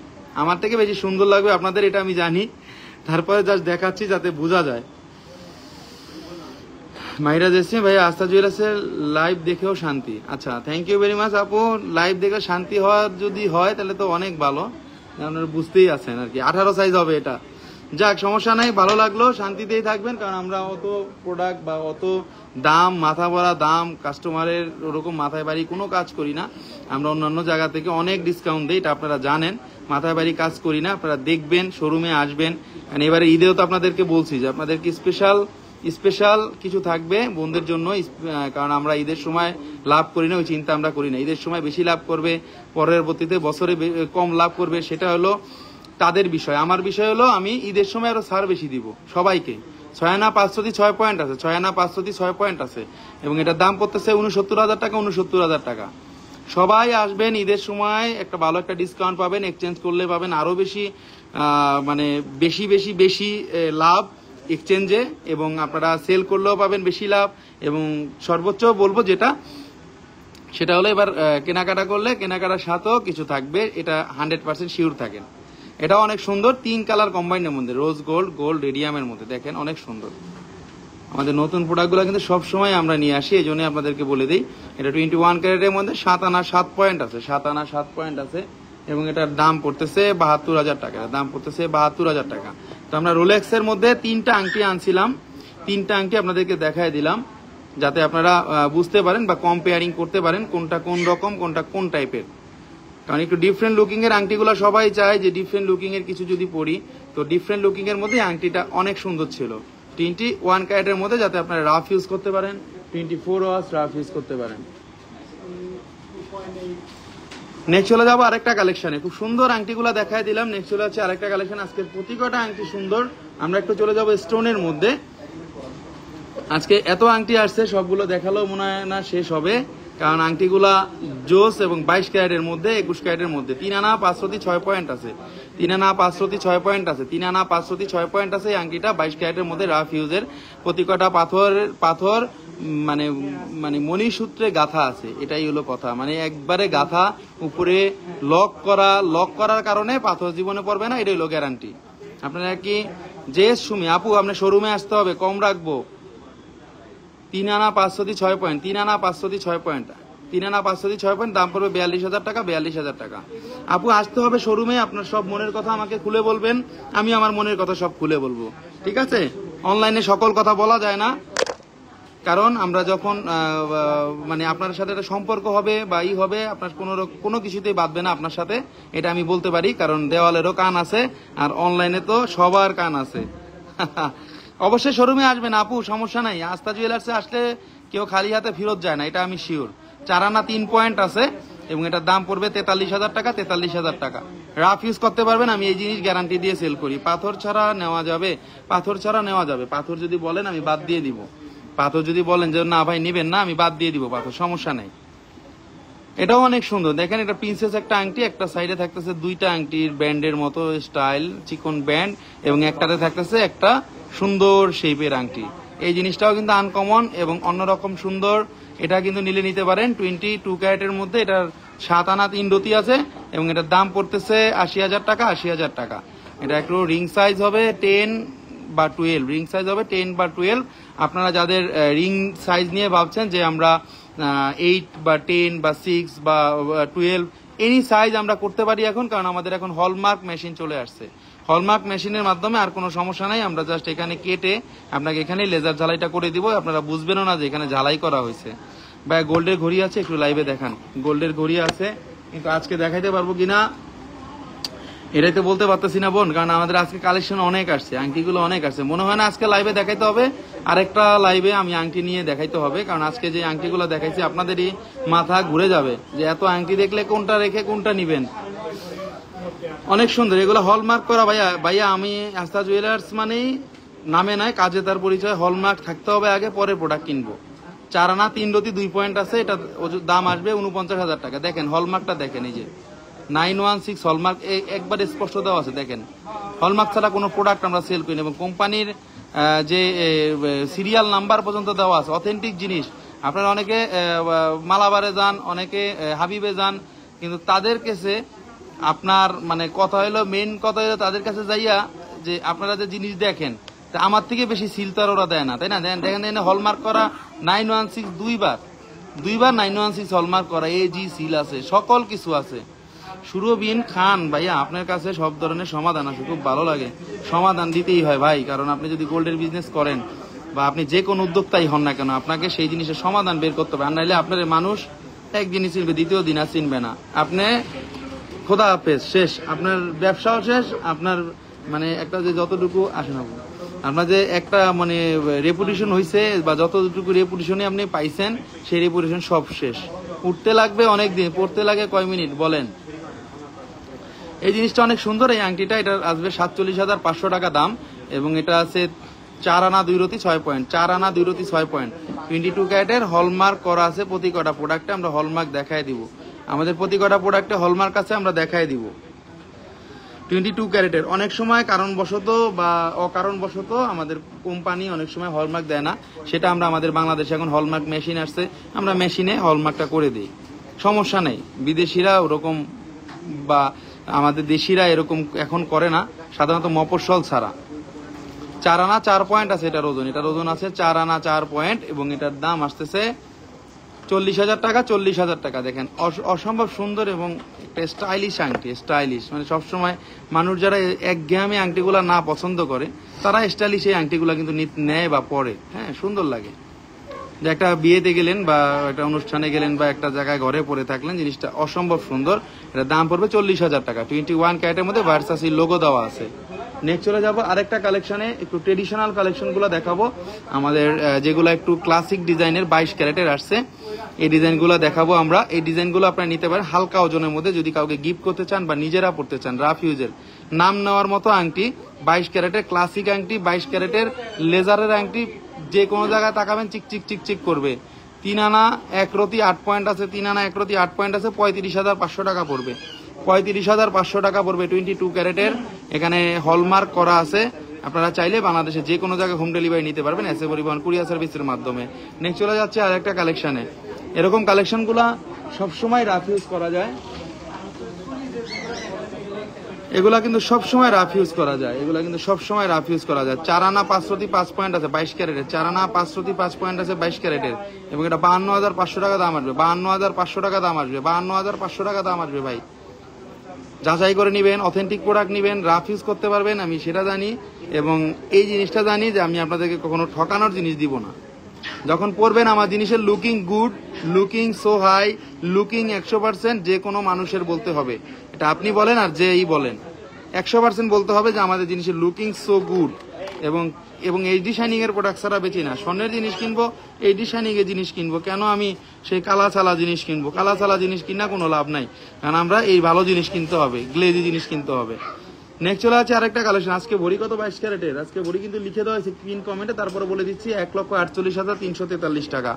S1: আমার থেকে বেশি সুন্দর লাগবে আপনাদের, এটা আমি জানি। তারপরে জাস্ট দেখাচ্ছি যাতে বোঝা যায়। মাইরা জেসি ভাই আস্থা জুয়েলার্সের লাইভ দেখেও শান্তি। আচ্ছা, থ্যাংক ইউ ভেরি মাচ আপু। লাইভ দেখে শান্তি হওয়ার যদি হয় তাহলে তো অনেক ভালো, আপনারা বুঝতেই আছেন আর কি। 18 সাইজ হবে এটা। যাক, সমস্যা নাই, ভালো লাগলো, শান্তিতেই থাকবেন, কারণ আমরা অত প্রোডাক্ট বা অত দাম, মাথা ভরা দাম, কাস্টমারের ওরকম মাথায় বাড়ি কোনো কাজ করি না। আমরা অন্যান্য জায়গা থেকে অনেক ডিসকাউন্ট দিই, এটা আপনারা জানেন। মাথায় বাড়ি কাজ করি না, আপনারা দেখবেন, শোরুমে আসবেন। কারণ এবারে ঈদেও তো আপনাদেরকে বলছি যে আপনাদেরকে স্পেশাল কিছু থাকবে বোনদের জন্য, কারণ আমরা ঈদের সময় লাভ করি না, ওই চিন্তা আমরা করি না। ঈদের সময় বেশি লাভ করবে, পরবর্তীতে বছরে কম লাভ করবে, সেটা হলো তাদের বিষয়। আমার বিষয় হলো আমি ঈদের সময় আরো ছাড় বেশি দিব সবাইকে। 6 আনা 5 রতি 6 পয়েন্ট আছে, 6 আনা 5 রতি 6 পয়েন্ট আছে এবং এটার দাম পড়তেছে 69,000 টাকা। 69,000 টাকা। সবাই আসবেন ঈদের সময়, একটা ভালো একটা ডিসকাউন্ট পাবেন, এক্সচেঞ্জ করলে পাবেন আরো বেশি, মানে বেশি বেশি বেশি লাভ এক্সচেঞ্জে, এবং আপনারা সেল করলেও পাবেন বেশি লাভ। এবং সর্বোচ্চ বলবো যেটা, সেটা হলো এবার কেনাকাটা করলে কেনাকাটার সাথেও কিছু থাকবে, এটা 100% শিওর থাকেন। এটা অনেক সুন্দর, 3 কালার কম্বাইন্ডের মধ্যে, রোজ গোল্ড, গোল্ড রেডিয়ামের মধ্যে, দেখেন অনেক সুন্দর। আমাদের নতুন প্রোডাক্টগুলো কিন্তু সবসময় আমরা নিয়ে আসি, এই জন্য আপনাদেরকে বলে দিই। এটা 21 ক্যারেটের মধ্যে 7 আনা 7 পয়েন্ট আছে, 7 আনা 7 পয়েন্ট আছে এবং এটার দাম পড়তেছে 72,000 টাকা। দাম পড়তেছে 72,000 টাকা। তো আমরা রোলেক্সের মধ্যে 3টা আংটি আনছিলাম, 3টা আংটি আপনাদেরকে দেখায় দিলাম, যাতে আপনারা বুঝতে পারেন বা কম্পেয়ারিং করতে পারেন কোনটা কোন রকম, কোনটা কোন টাইপের। কারণ একটু ডিফারেন্ট লুকিং এর আংটিগুলো সবাই চায় যে ডিফারেন্ট লুকিং এর কিছু যদি পরি, তো ডিফারেন্ট লুকিং এর মধ্যে আংটিটা অনেক সুন্দর ছিল। 21 ক্যারেটের মধ্যে, যাতে আপনারা রাফ ইউজ করতে পারেন, 24 আওয়ার্স রাফ ইউজ করতে পারেন। নেক্সট চলে যাবো আরেকটা কালেকশনে, খুব সুন্দর আংটিগুলা দেখাই দিলাম। নেক্সট চলে যাচ্ছে আরেকটা কালেকশন, আজকে প্রতি কটা আংটি সুন্দর। আমরা একটু চলে যাবো স্টোনের মধ্যে। আজকে এত আংটি আসছে, সবগুলো দেখালেও মনে হয় না শেষ হবে, কারণ আংটিগুলা জোস এবং 22 ক্যারেটের মধ্যে 21 ক্যারেটের মধ্যে 3 আনা 5 রতি 6 পয়েন্ট আছে, 3 আনা 5 রতি 6 পয়েন্ট আছে, 3 আনা 5 রতি 6 পয়েন্ট আছে। এই আংটিটা 22 ক্যারেটের মধ্যে রাফ ইউজের, প্রতি কটা পাথর মানে মানে মণিসূত্রে গাথা আছে, এটাই হলো কথা। মানে একবারে গাথা, উপরে লক করার কারণে পাথর জীবনে পড়বে না, এটাই হলো গ্যারান্টি। আপনারা কি যে সুমি আপু আপনার শোরুমে আসতে হবে, কম রাখবো। 3 আনা 5 রতি 6 পয়েন্ট, 3 আনা 5 রতি 6 পয়েন্ট, 3 আনা 5 রতি 6 পয়েন্ট, দাম পড়বে 42,000 টাকা, 42,000 টাকা। আপু আসতে হবে শোরুমে, আপনার সব মনের কথা আমাকে খুলে বলবেন, আমি আমার মনের কথা সব খুলে বলবো, ঠিক আছে? অনলাইনে সকল কথা বলা যায় না, কারণ আমরা যখন মানে আপনার সাথে একটা সম্পর্ক হবে বা হবে, আপনার কোনো কিছুতেই বাঁধবে না আপনার সাথে, এটা আমি বলতে পারি। কারণ দেওয়ালেরও কান আছে, আর অনলাইনে তো সবার কান আছে। অবশ্যই শোরুমে আসবেন আপু, সমস্যা নাই। আস্থা জুয়েলার্সে আসলে কেউ খালি হাতে ফেরত যায় না, এটা আমি শিওর। 4 আনা 3 পয়েন্ট আছে এবং এটার দাম পড়বে 43,000 টাকা, 43,000 টাকা। রাফ ইউজ করতে পারবেন, আমি এই জিনিস গ্যারান্টি দিয়ে সেল করি। পাথর ছাড়া নেওয়া যাবে, পাথর ছাড়া নেওয়া যাবে। পাথর যদি বলেন আমি বাদ দিয়ে দিব, পাথর যদি বলেন যে না ভাই নেবেন না, আমি বাদ দিয়ে দিব পাথর, সমস্যা নেই। এটাও অনেক সুন্দর, দেখেন এটা প্রিন্সেস একটা আংটি, একটা সাইডে থাকতেছে 2টা আংটির ব্যান্ডের মতো স্টাইল চিকন ব্যান্ড, এবং একটাতে থাকতেছে একটা সুন্দর শেপের আংটি। এই জিনিসটাও কিন্তু আনকমন এবং অন্যরকম সুন্দর। এটা কিন্তু নিলে নিতে পারেন 22 ক্যারেটের মধ্যে। এটার 7 আনা 3 রতি আছে এবং এটার দাম পড়তেছে 80,000 টাকা, 80,000 টাকা। এটা একটু রিং সাইজ হবে 10 বা 12, রিং সাইজ হবে 10 বা 12। আপনারা যাদের রিং সাইজ নিয়ে ভাবছেন যে আমরা 8 বা 10 বা 6 বা 12 এনি সাইজ আমরা করতে পারি এখন, কারণ আমাদের এখন হলমার্ক মেশিন চলে আসছে। হলমার্ক মেশিনের মাধ্যমে আর কোনো সমস্যা নাই, আমরা জাস্ট এখানে কেটে আপনাকে এখানে লেজার ঝালাইটা করে দিব, আপনারা বুঝবেনও না যে এখানে ঝালাই করা হয়েছে। বা গোল্ডের ঘড়ি আছে, একটু লাইভে দেখান। গোল্ডের ঘড়ি আছে, কিন্তু আজকে দেখাইতে পারবো কিনা এটাই তো বলতে পারতেছি না বোন, কারণ আমাদের আজকে কালেকশন অনেক আসছে, আংটিগুলো অনেক আসছে। মনে হয় না আজকে লাইভে দেখাইতে হবে, আরেকটা লাইভে আমি আংটি নিয়ে দেখাইতে হবে, কারণ আজকে যে আংটিগুলো দেখাইছি আপনাদেরই মাথা ঘুরে যাবে যে এত আংটি দেখলে কোনটা রেখে কোনটা নিবেন। অনেক সুন্দর, এগুলো হলমার্ক করা। ভাইয়া আমি আস্থা জুয়েলার্স মানেই নামে নয়, কাজে তার পরিচয়। হলমার্ক থাকতে হবে আগে, পরে প্রোডাক্ট কিনবো। 4 আনা 3 রতি 2 পয়েন্ট আছে, এটা দাম আসবে 49,000 টাকা। দেখেন হলমার্কটা দেখেন, এই যে 916 হলমার্ক একবার স্পষ্ট দেওয়া আছে। দেখেন হলমার্ক ছাড়া কোনো প্রোডাক্ট আমরা সেল করি না, এবং কোম্পানির যে সিরিয়াল নাম্বার পর্যন্ত দেওয়া আছে, অথেন্টিক জিনিস। আপনারা অনেকে মালাবারে যান, অনেকে হাবিবে যান, কিন্তু তাদের কাছে আপনার মানে কথা হলো, মেন কথা হলো তাদের কাছে যাইয়া যে আপনারা যে জিনিস দেখেন, আমার থেকে বেশি সিল তো ওরা দেয় না, তাই না? দেখেন হলমার্ক করা 916 দুইবার 916 হলমার্ক করা, জি সিল আছে, সকল কিছু আছে। সুরবিন খান ভাইয়া, আপনার কাছে সব ধরনের সমাধান আছে, খুব ভালো লাগে। সমাধান দিতেই হয় ভাই, কারণ আপনি যদি গোল্ডের বিজনেস করেন বা আপনি যে কোনো উদ্যোক্তাই হন না কেন, আপনাকে সেই জিনিসের সমাধান বের করতে হবে। আর নাইলে আপনার মানুষ একদিনই চিনবে, দ্বিতীয় দিন আর চিনবে না। আপনি খোদা হাফেজ, শেষ, আপনার ব্যবসাও শেষ, আপনার মানে একটা যে যতটুকু আসে না, আপনার যে একটা মানে রেপুটেশন হয়েছে বা যতটুকু রেপুটেশনে আপনি পাইছেন, সেই রেপুটেশন সব শেষ। উঠতে লাগবে অনেক দিন, পড়তে লাগে কয় মিনিট বলেন। এই জিনিসটা অনেক সুন্দর, এই আংটিটা, এটা আসবে 47,500 টাকা দাম, এবং এটা আছে 4 আনা 2 রতি 6 পয়েন্ট, 4 আনা 2 রতি 6 পয়েন্ট, 22 ক্যারেটের হলমার্ক করা আছে। প্রতি কটা প্রোডাক্টে আমরা হলমার্ক দেখায় দিব, আমাদের প্রতি কটা প্রোডাক্টে হলমার্ক আছে, আমরা দেখায় দিব 22 ক্যারেটের। অনেক সময় কারণবশত বা অকারণবশত আমাদের কোম্পানি অনেক সময় হলমার্ক দেয় না, সেটা আমরা আমাদের বাংলাদেশে এখন হলমার্ক মেশিন আসছে, আমরা মেশিনে হলমার্কটা করে দিই, সমস্যা নেই। বিদেশিরা ওরকম বা আমাদের দেশিরা এরকম এখন করে না, সাধারণত মফস্বল ছাড়া। 4 আনা 4 পয়েন্ট আছে এটার ওজন, এটার ওজন আছে 4 আনা 4 পয়েন্ট, এবং এটার দাম আসতেছে 40,000 টাকা, 40,000 টাকা। দেখেন অসম্ভব সুন্দর এবং একটা স্টাইলিশ আংটি, স্টাইলিশ মানে সবসময় মানুষ যারা একঘেয়েমি আংটিগুলা না পছন্দ করে, তারা স্টাইলিশ এই আংটিগুলা কিন্তু নেয় বা পরে, হ্যাঁ সুন্দর লাগে। যে একটা বিয়েতে গেলেন বা একটা অনুষ্ঠানে গেলেন বা একটা জায়গায় ঘরে পরে থাকলেন, জিনিসটা অসম্ভব সুন্দর। এটার দাম পড়বে 40,000 টাকা। 21 ক্যারেটের মধ্যে ভার্সাসি লোগো দেওয়া আছে, নেক্সট চলে যাবো আরেকটা কালেকশনে, একটু ট্রেডিশনাল কালেকশনগুলো দেখাবো আমাদের, যেগুলো একটু ক্লাসিক ডিজাইনের 22 ক্যারেটের আসছে, এই ডিজাইনগুলো দেখাবো আমরা। এই ডিজাইনগুলো আপনারা নিতে পারেন হালকা ওজনের মধ্যে, যদি কাউকে গিফট করতে চান বা নিজেরা পড়তে চান। রাফ ইউজের নাম নেওয়ার মতো আংটি, 22 ক্যারেটের ক্লাসিক আংটি, 22 ক্যারেটের লেজারের আংটি, যে কোনো জায়গায় তাকাবেন চিকচিক চিকচিক করবে। 3 আনা 1 রতি 8 পয়েন্ট আছে, 3 আনা 1 রতি 8 পয়েন্ট আছে, 35,500 টাকা পড়বে, 35,500 টাকা পড়বে 22 ক্যারেটের। এখানে হলমার্ক করা আছে। আপনারা চাইলে বাংলাদেশে যে কোনো জায়গায় হোম ডেলিভারি নিতে পারবেন এসএ পরিবহন কুরিয়ার সার্ভিসের মাধ্যমে। নেক্সট চলে যাচ্ছে আর একটা কালেকশনে। এরকম কালেকশনগুলা সবসময় রাফ ইউজ করা যায়, এগুলা কিন্তু সবসময় রাফ ইউজ করা যায়, এগুলা কিন্তু সবসময় রাফ ইউজ করা যায়। 4 আনা 5 রতি 5 পয়েন্ট আছে 22 ক্যারেটের, 4 আনা 5 রতি 5 পয়েন্ট আছে 22 ক্যারেটের, এবং এটা 52,500 টাকা দাম আসবে, 52,500 টাকা দাম আসবে, 52,500 টাকা দাম আসবে ভাই। যাচাই করে নিবেন, অথেন্টিক প্রোডাক্ট নিবেন, রাফ ইউজ করতে পারবেন, আমি সেটা জানি। এবং এই জিনিসটা জানি যে আমি আপনাদেরকে কখনো ঠকানোর জিনিস দিব না। যখন পরবেন আমার জিনিসের looking good, looking so high, looking 100% যে কোনো মানুষের বলতে হবে, এটা আপনি বলেন আর যেই বলেন 100% বলতে হবে যে আমাদের জিনিসের লুকিং সো গুড। এবং এইচডি শাইনিং এর প্রোডাক্ট ছাড়া বেচি না। স্বর্ণের জিনিস কিনবো, এইচডি শাইনিং এর জিনিস কিনবো, কেন আমি সেই কালা ছালা জিনিস কিনবো? কালা ছালা জিনিস কিনা কোনো লাভ নাই, কারণ আমরা এই ভালো জিনিস কিনতে হবে, গ্লেজি জিনিস কিনতে হবে। নেক্সট চলে আছে আরেকটা কালেকশন। আজকে ভরি কত? 22 ক্যারেটের। আজকে ভরি কিন্তু লিখে দেওয়া হয়েছে পিন কমেন্টে, তারপরে বলে দিচ্ছি 1,48,343 টাকা।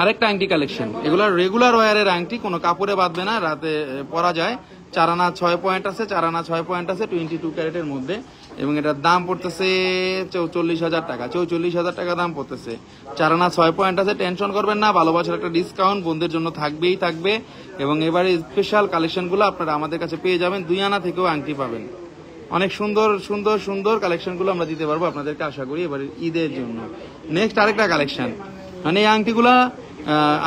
S1: আরেকটা আংটি কালেকশন, এগুলো রেগুলার ওয়ারের আংটি, কোনো কাপড়ে বাঁধবে না, রাতে পরা যায়। 4 আনা 6 পয়েন্ট আছে, 4 আনা 6 পয়েন্ট আছে 22 ক্যারেটের মধ্যে, এবং এটার দাম পড়তেছে 44,000 টাকা, 44,000 টাকা দাম পড়তেছে। 4 আনা 6 পয়েন্ট আছে, টেনশন করবেন না, ভালোবাসার একটা ডিসকাউন্ট বোনদের জন্য থাকবেই থাকবে। এবং এবারে স্পেশাল কালেকশনগুলো আপনারা আমাদের কাছে পেয়ে যাবেন, 2 আনা থেকেও আংটি পাবেন। অনেক সুন্দর সুন্দর সুন্দর কালেকশনগুলো আমরা দিতে পারবো আপনাদেরকে, আশা করি এবারে ঈদের জন্য। নেক্সট আরেকটা কালেকশন, মানে এই আংটিগুলা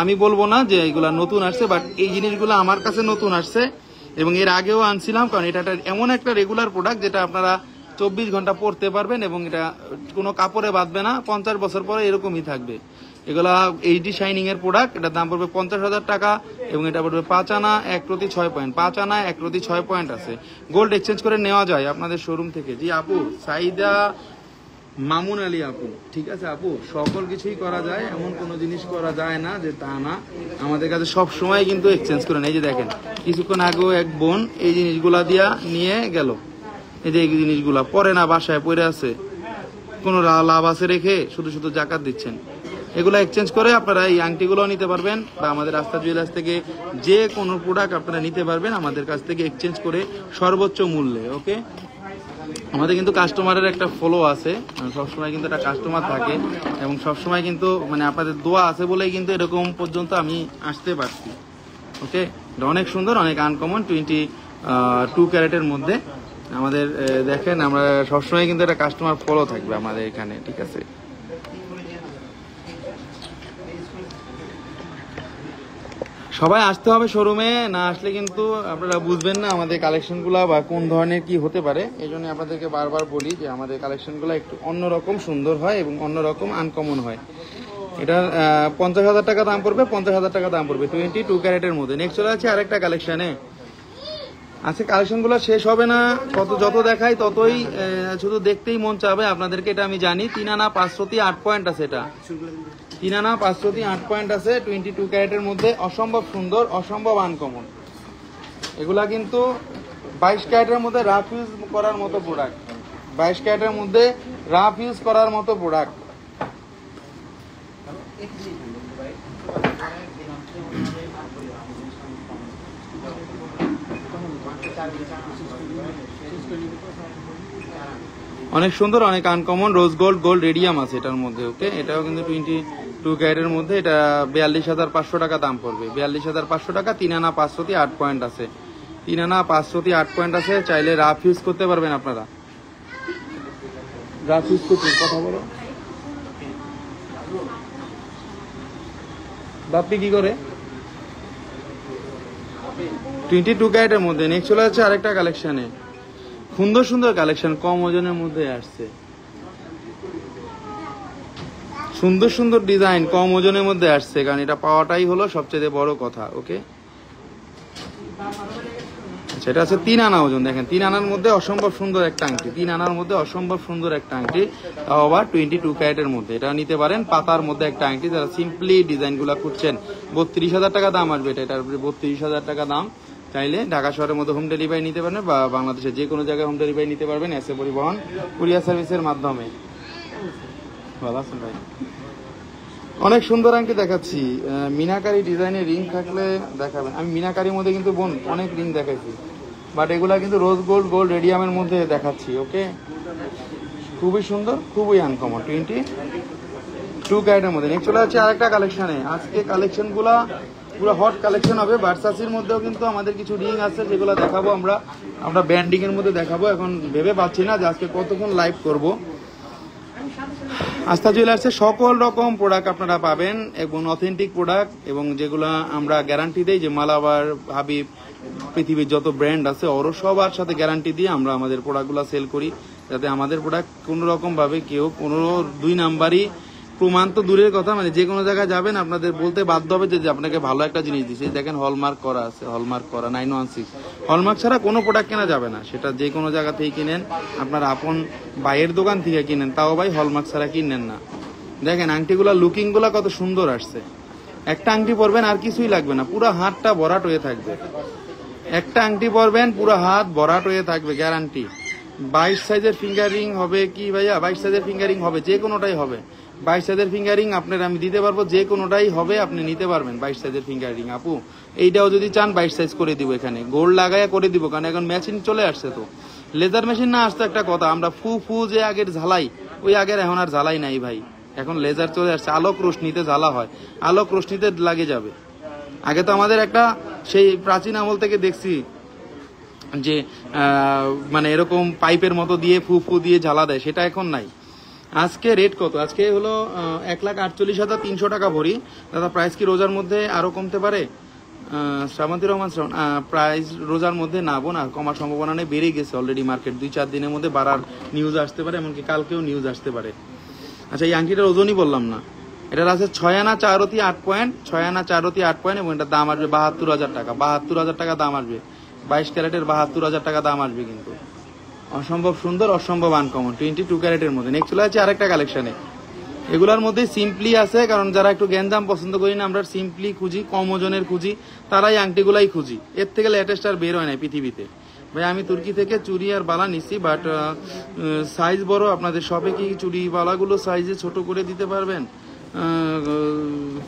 S1: আমি বলবো না যে এগুলা নতুন আসছে, বাট এই জিনিসগুলো আমার কাছে নতুন আসছে এবং এর আগেও আনছিলাম, কারণ এটা এমন একটা রেগুলার প্রোডাক্ট যেটা আপনারা 24 ঘন্টা পরতে পারবেন এবং এটা কোনো কাপড়ে বাঁধবে না, 50 বছর পরে এরকমই থাকবে। এগুলা এইচডি শাইনিং এর প্রোডাক্ট, এটার দাম পড়বে 50,000 টাকা এবং এটা পড়বে 5 আনা 1 রতি 6 পয়েন্ট, 5 আনা 1 রতি 6 পয়েন্ট আছে। গোল্ড এক্সচেঞ্জ করে নেওয়া যায় আপনাদের শোরুম থেকে। জি আপু, সাইদা মামুন আলী আপু, ঠিক আছে আপু, সকল কিছুই করা যায়, এমন কোনো জিনিস করা যায় না যে তা না। আমাদের কাছে সব সময় কিন্তু এক্সচেঞ্জ করে নেই। যে দেখেন কিছুক্ষণ আগেও এক বোন এই জিনিসগুলা দিয়া নিয়ে গেল, এই যে এই জিনিসগুলা পরে না, বাসায় পড়ে আছে, কোনো লাভ আছে রেখে শুধু শুধু জাকাত দিচ্ছেন। এগুলো এক্সচেঞ্জ করে আপনারা এই আংটিগুলো নিতে পারবেন, বা আমাদের রাস্তা জুয়েলার্স থেকে যে কোনো প্রোডাক্ট আপনারা নিতে পারবেন আমাদের কাছ থেকে এক্সচেঞ্জ করে সর্বোচ্চ মূল্যে। ওকে, আমাদের কিন্তু কাস্টমারের একটা ফলো আছে, সবসময় কিন্তু একটা কাস্টমার থাকে এবং সবসময় কিন্তু মানে আপনাদের দোয়া আছে বলেই কিন্তু এরকম পর্যন্ত আমি আসতে পারছি। ওকে, এটা অনেক সুন্দর, অনেক আনকমন, 22 ক্যারেটের মধ্যে আমাদের। দেখেন আমরা সবসময় কিন্তু একটা কাস্টমার ফলো থাকবে আমাদের এখানে, ঠিক আছে। সবাই আসতে হবে শোরুমে, না আসলে কিন্তু আপনারা বুঝবেন না আমাদের কালেকশনগুলো বা কোন ধরনের কি হতে পারে। এই জন্য আপনাদেরকে বারবার বলি যে আমাদের কালেকশনগুলো একটু অন্যরকম সুন্দর হয় এবং অন্যরকম আনকমন হয়। এটার 50,000 টাকা দাম পড়বে, 50,000 টাকা দাম পড়বে 22 ক্যারেটের মধ্যে। নেক্সট চলে আছে আরেকটা কালেকশনে। আজকে কালেকশনগুলো শেষ হবে না, যত দেখাই ততই শুধু দেখতেই মন চাবে আপনাদেরকে, এটা আমি জানি। 3 আনা 5 রতি 8 পয়েন্ট আছে, এটা 3 আনা 5 রতি 8 পয়েন্ট আছে 22 ক্যারেটের মধ্যে, অসম্ভব সুন্দর, অসম্ভব আনকমন। এগুলা কিন্তু 22 ক্যারেটের মধ্যে রাফ ইউজ করার মতো প্রোডাক্ট, 22 ক্যারেটের মধ্যে রাফ ইউজ করার মতো প্রোডাক্ট। অনেক সুন্দর, অনেক uncommon, rose gold, gold radium আছে এটার মধ্যে। ওকে, এটাও কিন্তু 22 ক্যারেটের মধ্যে, এটা 42,500 টাকা দাম পড়বে, 42,500 টাকা। 3 আনা 5 রতি 8 পয়েন্ট আছে, 3 আনা 5 রতি 8 পয়েন্ট আছে। চাইলে রাফ ইউজ করতে পারবেন আপনারা, রাফ ইউজ করতে। কথা বলো বাপ্পি কি করে? 22 ক্যারেটের মধ্যে। নেক্সট চলে যাচ্ছে আরেকটা কালেকশনে, সুন্দর সুন্দর কালেকশন, কম ওজনের মধ্যে আসছে, সুন্দর সুন্দর ডিজাইন কম ওজনের মধ্যে আসছে, কারণ এটা পাওয়াটাই হলো সবচেয়ে বড় কথা। ওকে, সেটা আছে 3 আনা ওজন। দেখেন 3 আনার মধ্যে অসম্ভব সুন্দর একটা আংটি, 3 আনার মধ্যে অসম্ভব সুন্দর একটা আংটি, তাও আবার 22 ক্যারেটের মধ্যে। এটা নিতে পারেন পাতার মধ্যে একটা আংটি, যারা সিম্পলি ডিজাইনগুলো খুঁজছেন। 32,000 টাকা দাম আসবে এটা, এটার 32,000 টাকা দাম। চাইলে ঢাকা শহরের মধ্যে হোম ডেলিভারি নিতে পারবেন বা বাংলাদেশের যে কোনো জায়গায় হোম ডেলিভারি নিতে পারবেন এসএ পরিবহন কুরিয়ার সার্ভিসের মাধ্যমে। ভালো আছেন ভাই? অনেক সুন্দর আংটি দেখাচ্ছি, মিনাকারি ডিজাইনের রিং থাকলে দেখাবেন। আমি মিনাকারির মধ্যে কিন্তু বোন অনেক রিং দেখাচ্ছি, বাট এগুলা কিন্তু রোজ গোল্ড রেডিয়ামের মধ্যে দেখাচ্ছি। ওকে, খুবই সুন্দর, খুবই আনকমন, 22 ক্যারেটের মধ্যে। নেক্সট চলে যাচ্ছে আরেকটা কালেকশনে। আজকে কালেকশনগুলা পুরো হট কালেকশন হবে। ভার্সাসির মধ্যেও কিন্তু আমাদের কিছু রিং আছে যেগুলো দেখাবো আমরা ব্যান্ডিং এর মধ্যে দেখাবো। এখন ভেবে পাচ্ছি না যে আজকে কতক্ষণ লাইভ করব। আস্থা জুয়েলার্সে সকল রকম প্রোডাক্ট আপনারা পাবেন এবং অথেন্টিক প্রোডাক্ট, এবং যেগুলো আমরা গ্যারান্টি দেই যে মালাবার, হাবিব, পৃথিবীর যত ব্র্যান্ড আছে ওরও সবার সাথে গ্যারান্টি দিয়ে আমরা আমাদের প্রোডাক্টগুলো সেল করি, যাতে আমাদের প্রোডাক্ট কোনো রকম ভাবে কেউ কোনো 2 নাম্বারই প্রমাণ তো দূরের কথা, মানে যে কোনো জায়গায় যাবেন আপনাদের বলতে বাধ্য হবে যে আপনাকে ভালো একটা জিনিস দিচ্ছে। দেখেন হলমার্ক করা আছে, হলমার্ক করা 916, হলমার্ক ছাড়া কোনো প্রোডাক্ট কেনা যাবে না। সেটা যে কোনো জায়গা থেকে কিনেন, আপনার আপন ভাইয়ের দোকান থেকে কিনেন, তাও ভাই হলমার্ক ছাড়া কিনেন না। দেখেন আংটিগুলা লুকিংগুলা কত সুন্দর আসছে। একটা আংটি পরবেন আর কিছুই লাগবে না, পুরো হাতটা ভরাট হয়ে থাকবে। একটা আংটি পরবেন পুরো হাত ভরাট হয়ে থাকবে, গ্যারান্টি। 22 সাইজের ফিঙ্গারিং হবে কি ভাইয়া? 22 সাইজের ফিঙ্গারিং হবে, যে কোনোটাই হবে। 22 সাইজের ফিঙ্গারিং আপনার আমি দিতে পারবো, যে কোনোটাই হবে, আপনি নিতে পারবেন 22 সাইজের ফিঙ্গারিং। আপু এইটাও যদি চান 22 সাইজ করে দিব, এখানে গোল্ড লাগাইয়া করে দিব, কারণ এখন মেশিন চলে আসছে। তো লেজার মেশিন না আসতো একটা কথা, আমরা ফু যে আগের ঝালাই, ওই আগের এখন আর ঝালাই নাই ভাই, এখন লেজার চলে আসছে। আলোক রোশনিতে ঝালা হয়, আলোক রোশনিতে লাগে যাবে। আগে তো আমাদের একটা সেই প্রাচীন আমল থেকে দেখছি যে মানে এরকম পাইপের মতো দিয়ে ফু দিয়ে ঝালা দেয়, সেটা এখন নাই। আজকে রেট কত? আজকে হলো 1,48,300 টাকা ভরি। দাদা প্রাইস কি রোজার মধ্যে আরো কমতে পারে? শ্রাবন্তী রহমান প্রাইস রোজার মধ্যে না বোন, আর কমার সম্ভাবনা নেই, বেড়ে গেছে অলরেডি মার্কেট। 2-4 দিনের মধ্যে বাড়ার নিউজ আসতে পারে, এমনকি কালকেও নিউজ আসতে পারে। আচ্ছা, এই আংটিটার ওজনই বললাম না। এটার আছে 6 আনা 4 রতি 8 পয়েন্ট, 6 আনা 4 রতি 8 পয়েন্ট, এবং এটার দাম আসবে 72,000 টাকা। 72,000 টাকা দাম আসবে, 22 ক্যারেটের 72,000 টাকা দাম আসবে। কিন্তু অসম্ভব সুন্দর, অসম্ভব আনকমন, 22 ক্যারেটের মধ্যে। নেক্সট চলে আছে আরেকটা কালেকশনে। এগুলোর মধ্যে সিম্পলি আছে, কারণ যারা একটু গ্যাঞ্জাম পছন্দ করি না, আমরা সিম্পলি খুঁজি, কম ওজনের খুঁজি, তারাই আংটিগুলাই খুঁজি। এর থেকে লেটেস্ট আর বের হয় না পৃথিবীতে। ভাই আমি তুর্কি থেকে চুড়ি আর বালা নিচ্ছি, বাট সাইজ বড়। আপনাদের শপে কি চুড়ি বালাগুলো সাইজে ছোট করে দিতে পারবেন?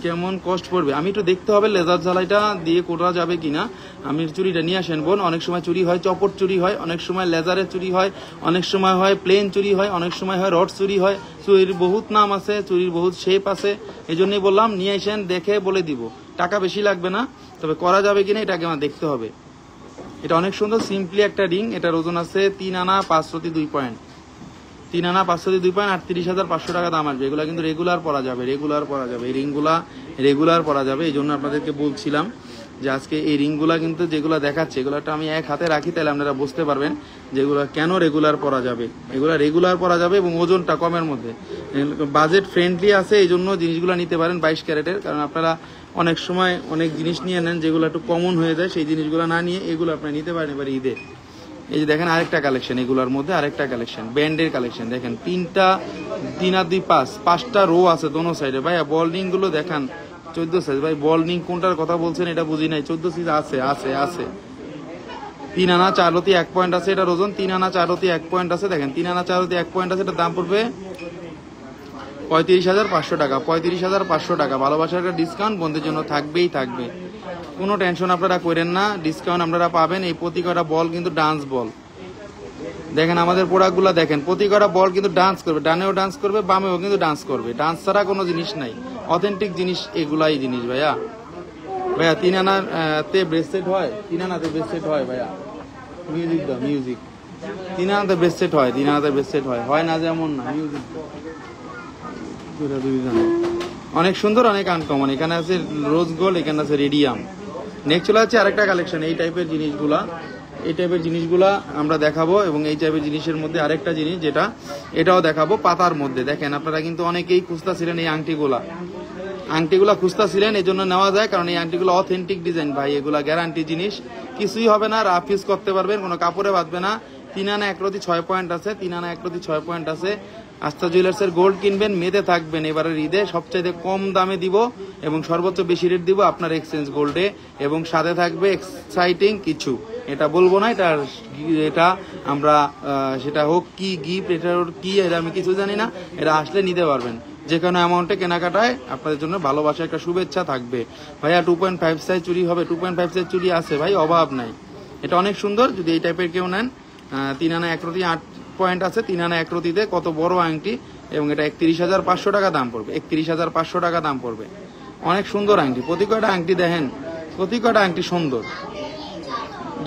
S1: কেমন কস্ট পড়বে? আমি একটু দেখতে হবে লেজার ঝালাইটা দিয়ে করা যাবে কিনা। আমি চুড়িটা নিয়ে আসেন বোন। অনেক সময় চুড়ি হয় চপট চুড়ি হয়, অনেক সময় লেজারের চুড়ি হয়, অনেক সময় হয় প্লেন চুড়ি হয়, অনেক সময় হয় রড চুড়ি হয়। চুড়ির বহুত নাম আছে, চুড়ির বহুত শেপ আছে। এই জন্যই বললাম নিয়ে আসেন, দেখে বলে দিব। টাকা বেশি লাগবে না, তবে করা যাবে কিনা এটাকে আমার দেখতে হবে। এটা অনেক সুন্দর, সিম্পলি একটা রিং। এটার ওজন আছে 3 আনা 5 রতি 2 পয়েন্ট, 3 আনা 5 রতি 2 পয়েন্ট, 38,500 টাকা দাম আসবে। এগুলা কিন্তু রেগুলার পরা যাবে, রেগুলার পরা যাবে। এই রিংগুলা রেগুলার পরা যাবে। এই জন্য আপনাদেরকে বলছিলাম যে আজকে এই রিংগুলা কিন্তু যেগুলো দেখাচ্ছে, এগুলোটা আমি এক হাতে রাখি, তাহলে আপনারা বুঝতে পারবেন যেগুলো কেন রেগুলার পরা যাবে। এগুলো রেগুলার পরা যাবে এবং ওজনটা কমের মধ্যে, বাজেট ফ্রেন্ডলি আছে। এই জন্য জিনিসগুলো নিতে পারেন 22 ক্যারেটের। কারণ আপনারা অনেক সময় অনেক জিনিস নিয়ে নেন যেগুলো একটু কমন হয়ে যায়, সেই জিনিসগুলো না নিয়ে এগুলো আপনি নিতে পারেন এবার ঈদে। এই যে দেখেন আরেকটা কালেকশন, এগুলোর মধ্যে আরেকটা কালেকশন, ব্যান্ডের কালেকশন। দেখেন 3 আর 2 5টা রো আছে দোনো সাইডে। ভাইয়া বল্ডিং গুলো দেখান 14 সাইজ। ভাই বল্ডিং কোনটার কথা বলছেন এটা বুঝি নাই। 14 সাইজ আছে আছে আছে। 3 আনা 4 রতি 1 পয়েন্ট আছে, এটার ওজন 3 আনা 4 রতি 1 পয়েন্ট আছে। দেখেন 3 আনা 4 রতি 1 পয়েন্ট আছে, এটার দাম পড়বে 35,500 টাকা। 35,500 টাকা। ভালোবাসার একটা ডিসকাউন্ট বন্ধুদের জন্য থাকবেই থাকবে, কোনো টেনশন আপনারা করেন না। ডিসকাউন্ট আপনারা পাবেন। এই প্রতি কটা বল কিন্তু ডান্স বল। দেখেন আমাদের প্রোডাক্টগুলো দেখেন, প্রতি কটা বল কিন্তু ডান্স করবে, ডানেও ডান্স করবে, বামেও কিন্তু ডান্স করবে। ডান্স ছাড়া কোনো জিনিস নাই, অথেন্টিক জিনিস এগুলাই জিনিস। ভাইয়া 3 আনার তে ব্রেসলেট হয়, 3 আনাতে ব্রেসলেট হয় ভাইয়া। মিউজিক দাও, মিউজিক। 3 আনাতে ব্রেসলেট হয়, 3 আনাতে ব্রেসলেট হয় না যেমন না। মিউজিক অনেক সুন্দর, অনেক আনকমন। এখানে আছে রোজ গোল্ড, এখানে আছে রেডিয়াম। নেক্সট চলে আছে আরেকটা কালেকশন। এই টাইপের জিনিসগুলা আমরা দেখাবো, এবং এই টাইপের জিনিসের মধ্যে আরেকটা জিনিস যেটা এটাও দেখাবো পাতার মধ্যে। দেখেন আপনারা কিন্তু অনেকেই খুঁজতেছিলেন এই আংটিগুলা, আংটিগুলো খুঁজতেছিলেন, এই জন্য নেওয়া যায়, কারণ এই আংটিগুলো অথেন্টিক ডিজাইন ভাই, এগুলা গ্যারান্টি জিনিস, কিছুই হবে না, রাফ ইউজ করতে পারবেন, কোনো কাপড়ে বাঁধবে না। 3 আনা 1 রতি 6 পয়েন্ট আছে, 3 আনা 1 রতি 6 পয়েন্ট আছে। আস্থা জুয়েলার্সের গোল্ড কিনবেন, মেতে থাকবেন, এবারের ঈদে সবচাইতে কম দামে দিব এবং সর্বোচ্চ বেশি রেট দিব আপনার এক্সচেঞ্জ গোল্ডে, এবং সাথে থাকবে এক্সাইটিং কিছু, এটা বলবো না, এটা আমরা সেটা হোক কি গিফট, এটার কি এটা আমি কিছু জানি না, এটা আসলে নিতে পারবেন। যে কোনো অ্যামাউন্টে কেনাকাটায় আপনাদের জন্য ভালোবাসা একটা শুভেচ্ছা থাকবে। ভাইয়া 2.5 সাইজ চুড়ি হবে? 2.5 সাইজ চুড়ি আছে ভাই, অভাব নাই, এটা অনেক সুন্দর, যদি এই টাইপের কেউ নেন। 3 আনা 1 রতি 8 পয়েন্ট আছে, 3 আনা 1 রতিতে কত বড় আংটি, এবং এটা 31,500 টাকা দাম পড়বে, 31,500 টাকা দাম পড়বে। অনেক সুন্দর আংটি, প্রতি কয়টা আংটি দেখেন, প্রতি কয়টা আংটি সুন্দর।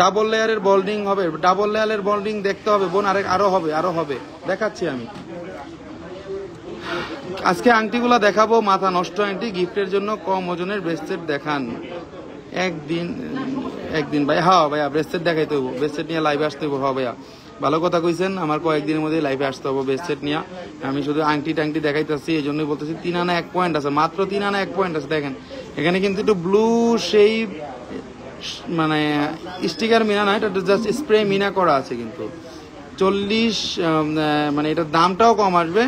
S1: ডাবল লেয়ারের বোল্ডিং হবে, ডাবল লেয়ারের বোল্ডিং দেখতে হবে বোন, আরো হবে দেখাচ্ছি আমি। আজকে আংটিগুলা দেখাবো মাথা নষ্ট আংটি, গিফটের জন্য কম ওজনের ব্রেসলেট দেখান। একদিন ভাই, হ্যাঁ ভাইয়া ব্রেসলেট দেখাইতে হবো, ব্রেসলেট নিয়ে লাইভে আসতে হবো। হ্যাঁ ভাইয়া ভালো কথা কইছেন, আমার কয়েকদিনের মধ্যে লাইভে আসতে হবে ব্রেসলেট নিয়ে। আমি শুধু আংটি টাংটি দেখাইতেছি, এই জন্যই বলতেছি। 3 আনা 1 পয়েন্ট আছে, মাত্র 3 আনা 1 পয়েন্ট আছে। দেখেন এখানে কিন্তু একটু ব্লু শেপ, মানে স্টিকার মিনা না, এটা জাস্ট স্প্রে মিনা করা আছে, কিন্তু 40 মানে এটার দামটাও কম আসবে।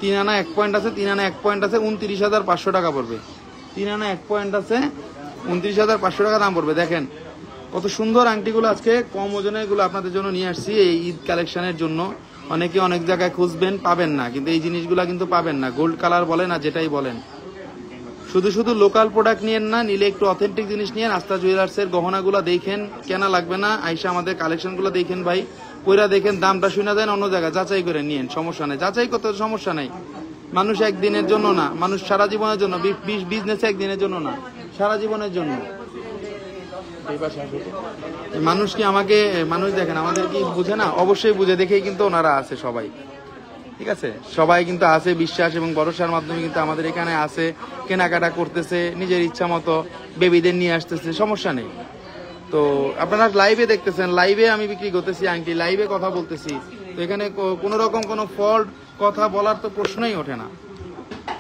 S1: 3 আনা 1 পয়েন্ট আছে, 3 আনা 1 পয়েন্ট আছে, 29,500 টাকা পড়বে। 3 আনা 1 পয়েন্ট আছে, 29,500 টাকা দাম পড়বে। দেখেন কত সুন্দর আংটিগুলো, আজকে কম ওজনের গুলো আপনাদের জন্য নিয়ে আসছি এই ঈদ কালেকশনের জন্য। অনেকে অনেক জায়গায় খুঁজবেন, পাবেন না, কিন্তু এই জিনিসগুলো কিন্তু পাবেন না। গোল্ড কালার বলেন আর যেটাই বলেন, শুধু লোকাল প্রোডাক্ট নিয়েন না, নিলে একটু অথেন্টিক জিনিস নিয়েন। আস্থা জুয়েলার্সের গহনাগুলো দেখেন, কেনা লাগবে না, আইসা আমাদের কালেকশনগুলো দেখেন ভাই, কইরা দেখেন, দামটা শুনে দেন, অন্য জায়গায় যাচাই করে নিয়েন, সমস্যা নেই, যাচাই করতে সমস্যা নেই। মানুষ একদিনের জন্য না, মানুষ সারা জীবনের জন্য, বিজনেস একদিনের জন্য না, সারা জীবনের জন্য। মানুষ কি আমাকে, মানুষ দেখেন আমাদের কি বুঝে না? অবশ্যই বুঝে, দেখেই কিন্তু ওনারা আছে সবাই, ঠিক আছে, সবাই কিন্তু আছে, বিশ্বাস এবং ভরসার মাধ্যমে কিন্তু আমাদের এখানে আছে, কেনাকাটা করতেছে, নিজের ইচ্ছা মতো বেবিদের নিয়ে আসতেছে, সমস্যা নেই। তো আপনারা লাইভে দেখতেছেন, লাইভে আমি বিক্রি করতেছি আংটি, লাইভে কথা বলতেছি, তো এখানে কোনো রকম কোনো ফল্ট কথা বলার তো প্রশ্নই ওঠে না।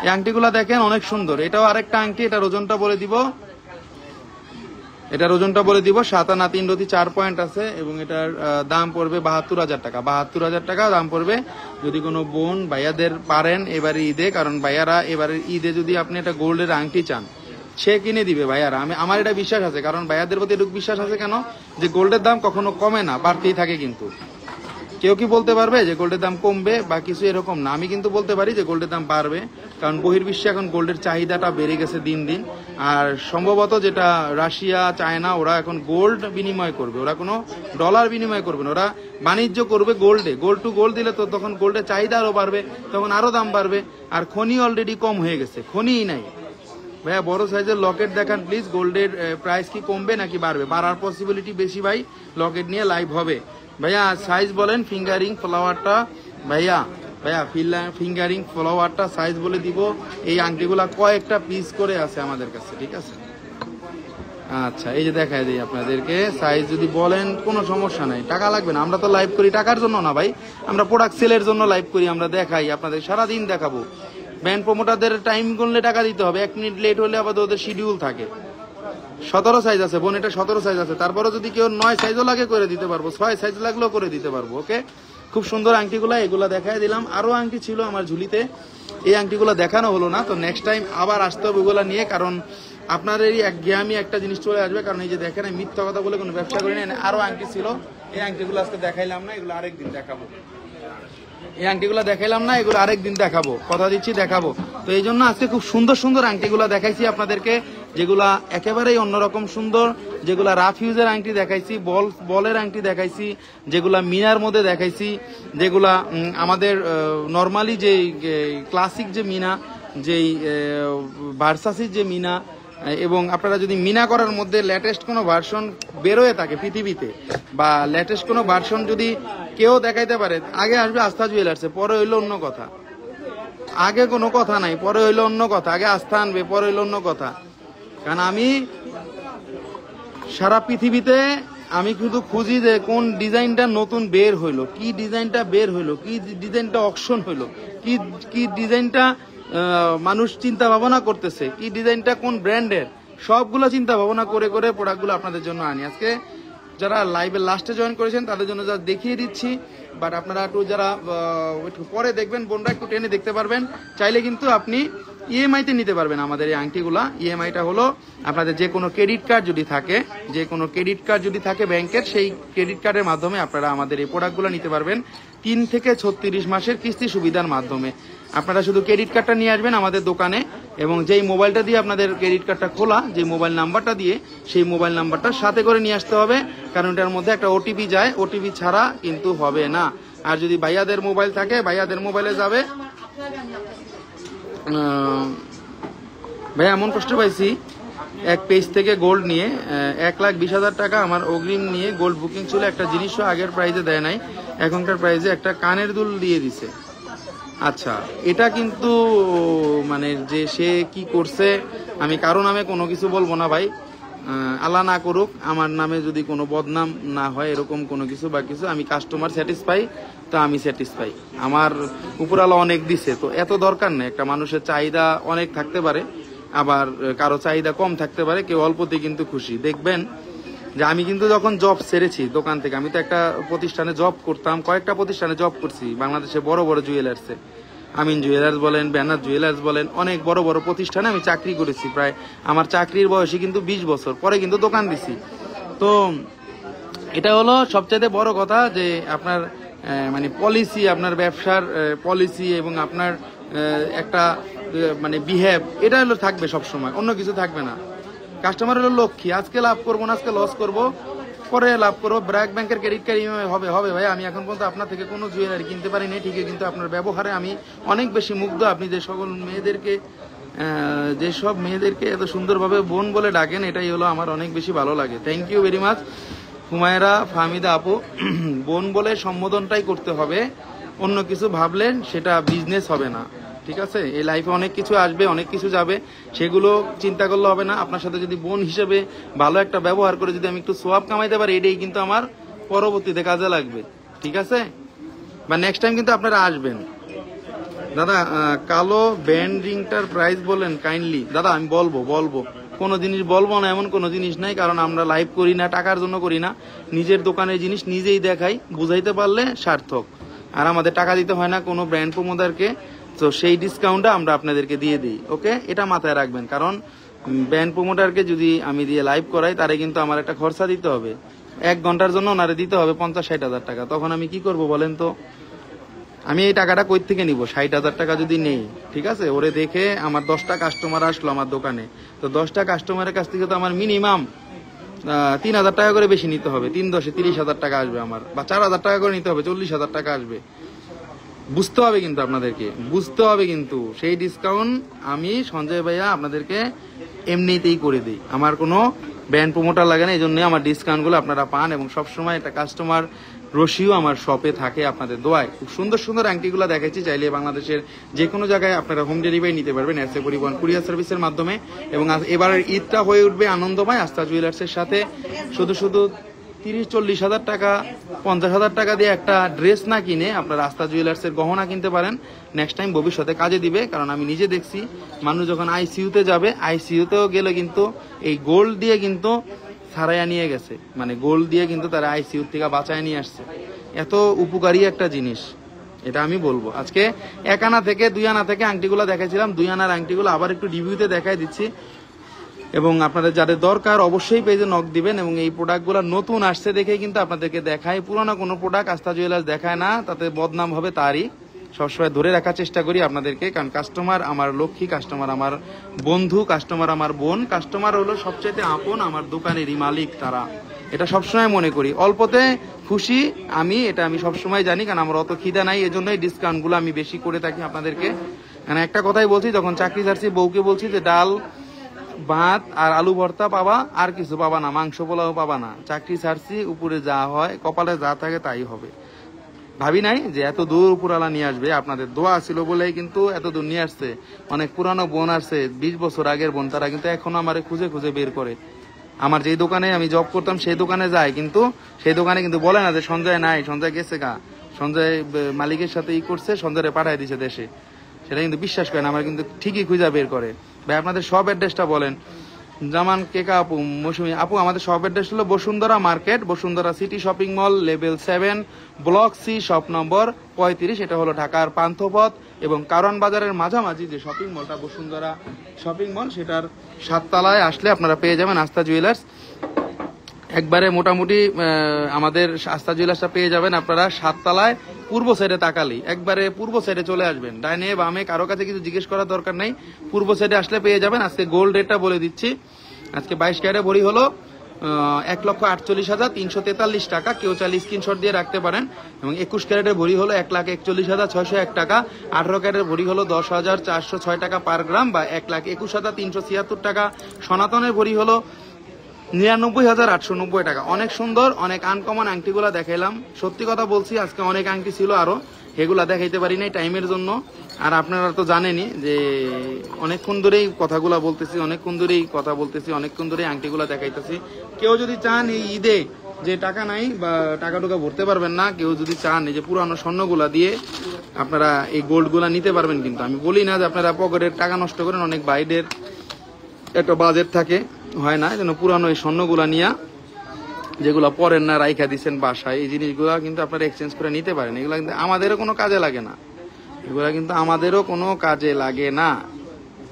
S1: এই আংটিগুলা দেখেন অনেক সুন্দর, এটাও আরেকটা আংটি, এটার ওজনটা বলে দিব, এটার ওজনটা বলে দিব। 7 আনা 3 রতি 4 পয়েন্ট আছে, এবং এটার দাম পড়বে 72,000 টাকা, 72,000 টাকা দাম পড়বে। যদি কোনো বোন ভাইয়াদের পারেন এবারে ঈদে, কারণ ভাইয়ারা এবারে ঈদে যদি আপনি একটা গোল্ডের আংটি চান, সে কিনে দিবে ভাইয়ারা, আমার এটা বিশ্বাস আছে, কারণ ভাইয়াদের প্রতি এটুকু বিশ্বাস আছে কেন, যে গোল্ডের দাম কখনো কমে না, বাড়তেই থাকে। কিন্তু কেউ কি বলতে পারবে যে গোল্ডের দাম কমবে বা কিছু, এরকম না। আমি কিন্তু বলতে পারি যে গোল্ডের দাম বাড়বে, কারণ বহির্বিশ্বে এখন গোল্ডের চাহিদাটা বেড়ে গেছে দিন দিন। আর সম্ভবত যেটা রাশিয়া, চায়না, ওরা এখন গোল্ড বিনিময় করবে, ওরা কোনো ডলার বিনিময় করবে না, ওরা বাণিজ্য করবে গোল্ডে। গোল্ড টু গোল্ড দিলে তো তখন গোল্ডের চাহিদা আরো বাড়বে, তখন আরো দাম বাড়বে। আর খনি অলরেডি কম হয়ে গেছে, খনিই নাই। ভাইয়া বড় সাইজের লকেট দেখান প্লিজ, গোল্ডের প্রাইস কি কমবে নাকি বাড়বে? বাড়ার পসিবিলিটি বেশি ভাই, লকেট নিয়ে লাইভ হবে। ভাইয়া সাইজ বলেন, ফিঙ্গারিং ফ্লাওয়ারটা, ভাইয়া ফিঙ্গারিং ফ্লাওয়ারটা সাইজ বলে দিব। এই আংটিগুলা কয়েকটা পিস করে আছে আমাদের কাছে, ঠিক আছে? আচ্ছা, এই যে দেখায় দিই আপনাদেরকে, সাইজ যদি বলেন কোনো সমস্যা নাই, টাকা লাগবে না। আমরা তো লাইভ করি টাকার জন্য না ভাই, আমরা প্রোডাক্ট সেলের জন্য লাইভ করি, আমরা দেখাই, আপনাদের সারাদিন দেখাবো। ব্যান্ড প্রমোটারদের টাইম গুনলে টাকা দিতে হবে, 1 মিনিট লেট হলে আবার ওদের শিডিউল থাকে। 17 সাইজ আছে বোন, এটা 17 সাইজ আছে, তারপরে যদি কেউ 9 সাইজও লাগে করে দিতে পারবো, 6 সাইজ লাগলেও করে দিতে পারবো। ওকে, খুব সুন্দর আংটিগুলা, এগুলা দেখাই দিলাম। আরো আংটি ছিল আমার ঝুলিতে, এই আংটিগুলা দেখানো হলো না, তো নেক্সট টাইম আবার আসতে হবে ওগুলা নিয়ে, কারণ আপনার এই একঘেয়ামি একটা জিনিস চলে আসবে। কারণ এই যে দেখেন, মিথ্যা কথা বলে কোনো ব্যবসা করি না। আরো আংটি ছিল, এই আংটিগুলো আজকে দেখাইলাম না, এগুলো আরেকদিন দেখাবো। এই আংটিগুলো দেখাইলাম না, এগুলো আরেকদিন দেখাবো, কথা দিচ্ছি দেখাবো। তো এই জন্য আজকে খুব সুন্দর সুন্দর আংটিগুলো দেখাইছি আপনাদেরকে, যেগুলা একেবারেই অন্যরকম সুন্দর, যেগুলা রাফ ইউজের আংটি দেখাইছি, বলের আংটি দেখাইছি, যেগুলা মিনার মধ্যে দেখাইছি, যেগুলা আমাদের নর্মালি যে ক্লাসিক যে মিনা, যেই ভার্সাসির যে মিনা, এবং আপনারা যদি মিনা করার মধ্যে লেটেস্ট কোনো ভার্সন বেরোয় থাকে পৃথিবীতে, বা লেটেস্ট কোনো ভার্সন যদি কেউ দেখাইতে পারে, আগে আসবে আস্থা জুয়েলার্সে, পরে হইলো অন্য কথা। আগে কোনো কথা নাই, পরে হইলো অন্য কথা। আগে আস্থা আনবে, পরে হইলো অন্য কথা। কারণ আমি সারা পৃথিবীতে আমি শুধু খুঁজি যে কোন ডিজাইনটা নতুন বের হইলো, কি ডিজাইনটা বের হইলো, কি ডিজাইনটা অকশন হইলো, কি ডিজাইনটা মানুষ চিন্তা ভাবনা করতেছে কি ডিজাইনটা কোন ব্র্যান্ডের, সবগুলো চিন্তা ভাবনা করে করে প্রোডাক্টগুলো আপনাদের জন্য আনি। আজকে যারা লাইভের লাস্টে জয়েন করেছেন তাদের জন্য যা দেখিয়ে দিচ্ছি, বাট আপনারা একটু যারা একটু পরে দেখবেন বোনরা একটু টেনে দেখতে পারবেন। চাইলে কিন্তু আপনি ইএমআইতে নিতে পারবেন আমাদের এই আংটিগুলা। ইএমআইটা হলো আপনাদের যে কোনো ক্রেডিট কার্ড যদি থাকে, যে কোনো ক্রেডিট কার্ড যদি থাকে ব্যাংকের, সেই ক্রেডিট কার্ডের মাধ্যমে আপনারা আমাদের এই প্রোডাক্টগুলো নিতে পারবেন 3 থেকে 36 মাসের কিস্তি সুবিধার মাধ্যমে। আপনারা শুধু ক্রেডিট কার্ডটা নিয়ে আসবেন আমাদের দোকানে, এবং যেই মোবাইলটা দিয়ে আপনাদের ক্রেডিট কার্ডটা খোলা, যে মোবাইল নাম্বারটা দিয়ে, সেই মোবাইল নাম্বারটা সাথে করে নিয়ে আসতে হবে, কারণ এটার মধ্যে একটা ওটিপি যায়, ওটিপি ছাড়া কিন্তু হবে না। আর যদি ভাইয়াদের মোবাইল থাকে, ভাইয়াদের মোবাইলে যাবে। ভাইয়া এমন কষ্ট পাইছি, এক পেজ থেকে গোল্ড নিয়ে 1,20,000 টাকা আমার অগ্রিম নিয়ে গোল্ড বুকিং ছিল, একটা জিনিসও আগের প্রাইজে দেয় নাই, এখনকার প্রাইজে একটা কানের দুল দিয়ে দিছে। আচ্ছা, এটা কিন্তু মানে যে সে কি করছে, আমি কারো নামে কোনো কিছু বলবো না ভাই, আল্লাহ না করুক আমার নামে যদি কোনো বদনাম না হয় এরকম কোনো কিছু বা কিছু। আমি কাস্টমার স্যাটিসফাই, তো আমি স্যাটিসফাই, আমার উপরালা অনেক দিছে, তো এত দরকার নেই। একটা মানুষের চাহিদা অনেক থাকতে পারে, আবার কারো চাহিদা কম থাকতে পারে, কেউ অল্পতে কিন্তু খুশি। দেখবেন যে আমি কিন্তু যখন জব ছেড়েছি দোকান থেকে, আমি তো একটা প্রতিষ্ঠানে জব করতাম, কয়েকটা প্রতিষ্ঠানে জব করছি বাংলাদেশে, বড় বড় জুয়েলার্সে, আমিন জুয়েলার্স বলেন, ব্যানার জুয়েলার্স বলেন, অনেক বড় বড় প্রতিষ্ঠানে আমি চাকরি করেছি। প্রায় আমার চাকরির বয়সী কিন্তু 20 বছর, পরে কিন্তু দোকান দিছি। তো এটা হলো সবচেয়ে বড় কথা যে আপনার মানে পলিসি, আপনার ব্যবসার পলিসি এবং আপনার একটা মানে বিহেভ, এটা হলো থাকবে সবসময়, অন্য কিছু থাকবে না। কাস্টমার হলো লক্ষ্মী, আজকে লাভ করবো না, আজকে লস করবো, পরে লাভ করবো। ব্র্যাক ব্যাংকের ক্রেডিট কার্ড ইএমআই হবে হবে ভাই, আমি এখন পর্যন্ত আপনার থেকে কোনো জুয়েলারি কিনতে পারিনি ঠিকই, কিন্তু আপনার ব্যবহারে আমি অনেক বেশি মুগ্ধ। আপনি যে সকল মেয়েদেরকে, যেসব মেয়েদেরকে এত সুন্দরভাবে বোন বলে ডাকেন, এটাই হলো আমার অনেক বেশি ভালো লাগে। Thank you very much Humaira Fahmida আপু। বোন বলে সম্বোধনটাই করতে হবে, অন্য কিছু ভাবলে সেটা বিজনেস হবে না, ঠিক আছে? এই লাইফে অনেক কিছু আসবে, অনেক কিছু যাবে, সেগুলো চিন্তা করলে হবে না। আপনার সাথে যদি বোন হিসেবে ভালো একটা ব্যবহার করে যদি আমি একটু সোয়াব কামাইতে পারি, এটাই কিন্তু আমার পরবর্তীতে কাজে লাগবে, ঠিক আছে? বা নেক্সট টাইম কিন্তু আপনারা আসবেন। দাদা কালো ব্যান্ড রিংটার প্রাইস বলেন কাইন্ডলি। দাদা আমি বলবো কোনো জিনিস বলবো না এমন কোনো জিনিস নাই, কারণ আমরা লাইভ করি না, টাকার জন্য করি না, নিজের দোকানের জিনিস নিজেই দেখাই, বুঝাইতে পারলে সার্থক। আর আমাদের টাকা দিতে হয় না কোনো ব্র্যান্ড প্রমোটারকে, তো সেই ডিসকাউন্টটা আমরা আপনাদেরকে দিয়ে দিই। ওকে, এটা মাথায় রাখবেন, কারণ ব্র্যান্ড প্রমোটারকে যদি আমি দিয়ে লাইভ করাই, তারে কিন্তু আমার একটা খরচা দিতে হবে, 1 ঘন্টার জন্য ওনারে দিতে হবে 50-60 হাজার টাকা। তখন আমি কি করব বলেন তো? আমি এই টাকাটা কই থেকে নিব? 60 হাজার টাকা যদি নেই, ঠিক আছে, ওরে দেখে আমার 10টা কাস্টমার আসলো আমার দোকানে, তো 10টা কাস্টমারের কাছ থেকে তো আমার মিনিমাম 3,000 টাকা করে বেশি নিতে হবে। 3-10 30 হাজার টাকা আসবে আমার, বা 4,000 টাকা করে নিতে হবে, 40 হাজার টাকা আসবে। বুঝতে হবে কিন্তু, আপনাদেরকে বুঝতে হবে কিন্তু, সেই ডিসকাউন্ট আমি সঞ্জয় ভাইয়া আপনাদেরকে এমনিতেই করে দিই, আমার কোনো ব্র্যান্ড প্রমোটার লাগে না, এই জন্য আমার ডিসকাউন্টগুলো আপনারা পান। এবং সবসময় একটা কাস্টমার রশিও আমার শপে থাকে আপনাদের দোয়ায়। খুব সুন্দর সুন্দর আংটিগুলো দেখাচ্ছি, চাইলে বাংলাদেশের যে কোনো জায়গায় আপনারা হোম ডেলিভারি নিতে পারবেন এসএ পরিবহন কুরিয়ার সার্ভিসের মাধ্যমে। এবং এবারের ঈদটা হয়ে উঠবে আনন্দময় আস্থা জুয়েলার্সের সাথে। শুধু 30-40 হাজার টাকা 50 হাজার টাকা দিয়ে একটা ড্রেস না কিনে আপনার আস্থা জুয়েলার্সের গহনা কিনতে পারেন, নেক্সট টাইম ভবিষ্যতে কাজে দিবে। কারণ আমি নিজে দেখছি মানুষ যখন আইসিইউতে যাবে, আইসিইউতেও গেলে কিন্তু এই গোল্ড দিয়ে কিন্তু ছাড়াইয়া নিয়ে গেছে, মানে গোল্ড দিয়ে কিন্তু তারা আইসিইউ থেকে বাঁচায় নিয়ে আসছে। এত উপকারী একটা জিনিস, এটা আমি বলবো। আজকে 1 আনা থেকে 2 আনা থেকে আংটিগুলো দেখাইছিলাম, 2 আনার আংটিগুলো আবার একটু রিভিউতে দেখাই দিচ্ছি। এবং আপনাদের যাদের দরকার অবশ্যই পেজে নক দিবেন। এবং এই প্রোডাক্টগুলো নতুন আসছে দেখে কিন্তু আপনাদেরকে দেখায়, পুরোনো কোনো প্রোডাক্ট আস্থা জুয়েলার্স দেখায় না, তাতে বদনাম হবে তারই। সবসময় ধরে রাখার চেষ্টা করি আপনাদেরকে, কারণ কাস্টমার আমার লক্ষ্মী, কাস্টমার আমার বন্ধু, কাস্টমার আমার বোন, কাস্টমার হলো সবচাইতে আপন, আমার দোকানেরই মালিক তারা। এটা সবসময় মনে করি, অল্পতে খুশি আমি, এটা আমি সবসময় জানি, কারণ আমার অত খিদা নাই, এজন্যই ডিসকাউন্টগুলো আমি বেশি করে থাকি আপনাদেরকে। কারণ একটা কথাই বলছি, যখন চাকরি ছাড়ছি বউকে বলছি যে ডাল ভাত আর আলু ভর্তা পাবা, আর কিছু পাবা না, মাংস পোলাও পাবা না। চাকরি ছাড়ছি, উপরে যা হয় কপালে যা থাকে তাই হবে। ভাবি নাই যে এত দূর উপরালা নিয়ে আসবে, আপনাদের দোয়া ছিল বলেই কিন্তু এত দূর নিয়ে আসছে। অনেক পুরানো বোন আসছে, 20 বছর আগের বোন, তারা কিন্তু এখনো আমার খুঁজে খুঁজে বের করে। আমার যেই দোকানে আমি জব করতাম সেই দোকানে যায়, কিন্তু সেই দোকানে কিন্তু বলে না যে সঞ্জয় নাই, সঞ্জয় গেছে গা, সঞ্জয় মালিকের সাথে ই করছে, সঞ্জয় পাঠায় দিছে দেশে। সেটা কিন্তু বিশ্বাস করেন, আমার কিন্তু ঠিকই খুঁজা বের করে। ভাই আপনাদের সব অ্যাড্রেসটা বলেন। জামান কেকা আপু, মৌসুমী আপু, আমাদের সব অ্যাড্রেস হলো Bashundhara market, Bashundhara city shopping mall, level 7, block C, shop number 35। এটা হলো ঢাকার পান্থপথ এবং কারওয়ান বাজারের মাঝামাঝি যে শপিং মলটা বসুন্ধরা শপিং মল, সেটার 7 তলায় আসলে আপনারা পেয়ে যাবেন আস্থা জুয়েলার্স। একবারে মোটামুটি আমাদের আস্থা জুয়েলার্সটা পেয়ে যাবেন আপনারা 7 তলায় পূর্ব সাইডে তাকালি, একবারে পূর্ব সাইডে চলে আসবেন, ডাইনে বামে কারো কাছে কিছু জিজ্ঞেস করার দরকার নেই, পূর্ব সাইডে আসলে পেয়ে যাবেন। আজকে গোল্ড রেটটা বলে দিচ্ছি, আজকে 22 ক্যারেটের ভরি হলো 1,48,343 টাকা। কেউ চাইলে স্ক্রিনশট দিয়ে রাখতে পারেন। এবং 21 ক্যারেটের ভরি হলো 1,41,601 টাকা। 18 ক্যারেটের ভরি হলো 10,406 টাকা পার গ্রাম বা 1,21,376 টাকা। সনাতনের ভরি হলো 99,890 টাকা। অনেক সুন্দর, অনেক আনকমন আংটিগুলা দেখাইলাম। সত্যি কথা বলছি, আজকে অনেক আংটি ছিল আরো, এগুলা দেখাইতে পারি নাই টাইমের জন্য। আর আপনারা তো জানেনই যে অনেকক্ষণ ধরেই কথাগুলা বলতেছি, অনেকক্ষণ ধরেই কথা বলতেছি, অনেকক্ষণ ধরেই আংটিগুলা দেখাইতেছি। কেউ যদি চান এই ঈদে যে টাকা নাই বা টাকা টুকা ভরতে পারবেন না, কেউ যদি চান এই যে পুরানো স্বর্ণগুলা দিয়ে আপনারা এই গোল্ডগুলা নিতে পারবেন। কিন্তু আমি বলি না যে আপনারা পকেটের টাকা নষ্ট করেন, অনেক বাইরের একটা বাজেট থাকে, হয় না, যেন পুরানো এই স্বর্ণগুলা নিয়ে যেগুলা পরেন না, রাইখা দিচ্ছেন বাসায়, এই জিনিসগুলা কিন্তু আপনারা এক্সচেঞ্জ করে নিতে পারেন। এগুলা কিন্তু আমাদেরও কোনো কাজে লাগে না, এগুলা কিন্তু আমাদেরও কোনো কাজে লাগে না,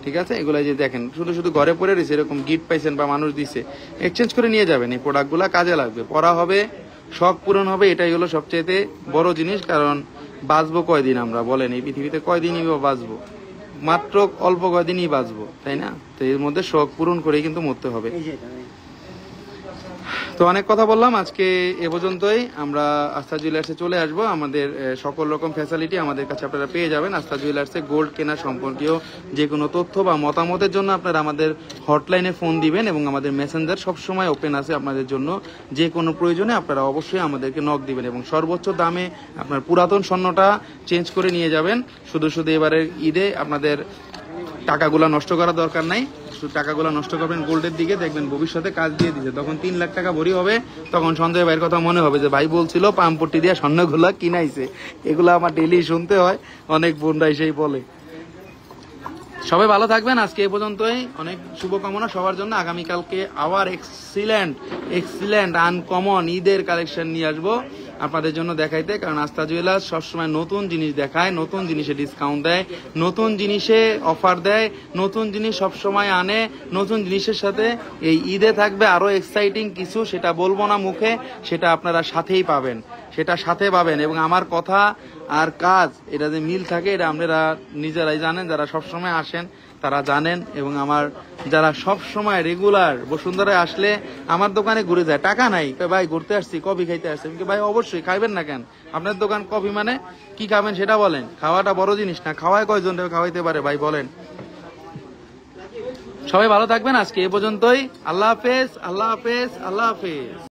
S1: ঠিক আছে। এগুলা যে দেখেন শুধু শুধু ঘরে পরে রয়েছে, এরকম গিফট পাইছেন বা মানুষ দিছে, এক্সচেঞ্জ করে নিয়ে যাবেন। এই প্রোডাক্টগুলা কাজে লাগবে, পরা হবে, শখ পূরণ হবে, এটাই হলো সবচেয়ে বড় জিনিস। কারণ বাঁচবো কয়দিন আমরা বলেন, এই পৃথিবীতে কয়দিনই বাঁচবো, মাত্র অল্প কয়দিনই বাঁচবো, তাই না? তো এর মধ্যে শখ পূরণ করেই কিন্তু মরতে হবে। তো অনেক কথা বললাম, আজকে এ পর্যন্তই। আমরা আস্থা জুয়েলার্সে চলে আসব। আমাদের সকল রকম ফ্যাসিলিটি আমাদের কাছে আপনারা পেয়ে যাবেন। আস্থা জুয়েলার্সে গোল্ড কেনা সম্পর্কীয় যে কোনো তথ্য বা মতামতের জন্য আপনারা আমাদের হটলাইনে ফোন দিবেন এবং আমাদের মেসেঞ্জার সবসময় ওপেন আছে আপনাদের জন্য। যে কোনো প্রয়োজনে আপনারা অবশ্যই আমাদেরকে নক দিবেন এবং সর্বোচ্চ দামে আপনার পুরাতন স্বর্ণটা চেঞ্জ করে নিয়ে যাবেন। শুধু শুধু এবারের ঈদে আপনাদের টাকাগুলা নষ্ট করার দরকার নাই, টাকাগুলো নষ্ট করবেন গোল্ডের দিকে, দেখবেন ভবিষ্যতে কাজ দিয়ে দিচ্ছে। তখন 3 লাখ টাকা ভরি হবে, তখন সঞ্জয় ভাইয়ের কথা মনে হবে যে ভাই বলছিল পাম্পট্টি দিয়ে স্বর্ণগুলা কিনাইছে। এগুলো আমার ডেইলি শুনতে হয়, অনেক বোনরা সেই বলে। সবাই ভালো থাকবেন, আজকে এই পর্যন্তই। অনেক শুভকামনা সবার জন্য। আগামীকালকে আবার এক্সিলেন্ট আনকমন ঈদের কালেকশন নিয়ে আসবো আপনাদের জন্য দেখাইতে। কারণ আস্থা জুয়েলার্স সবসময় নতুন জিনিস দেখায়, নতুন জিনিসে ডিসকাউন্ট দেয়, নতুন জিনিসে অফার দেয়, নতুন জিনিস সবসময় আনে। নতুন জিনিসের সাথে এই ঈদে থাকবে আরো এক্সাইটিং কিছু, সেটা বলবো না মুখে, সেটা আপনারা সাথেই পাবেন, সেটা সাথে পাবেন। এবং আমার কথা আর কাজ এটা যে মিল থাকে, এটা আপনারা নিজেরাই জানেন, যারা সবসময় আসেন তারা জানেন। এবং আমার যারা সব সময় রেগুলার বসুন্ধরায় আসলে আমার দোকানে ঘুরে যায়, টাকা নাই, ভাই ঘুরতে আসছি, কফি খাইতে আসছি। ভাই অবশ্যই খাইবেন না কেন? আপনার দোকান কফি মানে কি খাবেন সেটা বলেন। খাওয়াটা বড় জিনিস না, খাওয়ায় কয়জন খাওয়াইতে পারে ভাই বলেন। সবাই ভালো থাকবেন, আজকে এ পর্যন্তই। আল্লাহ হাফেজ, আল্লাহ হাফেজ, আল্লাহ হাফেজ।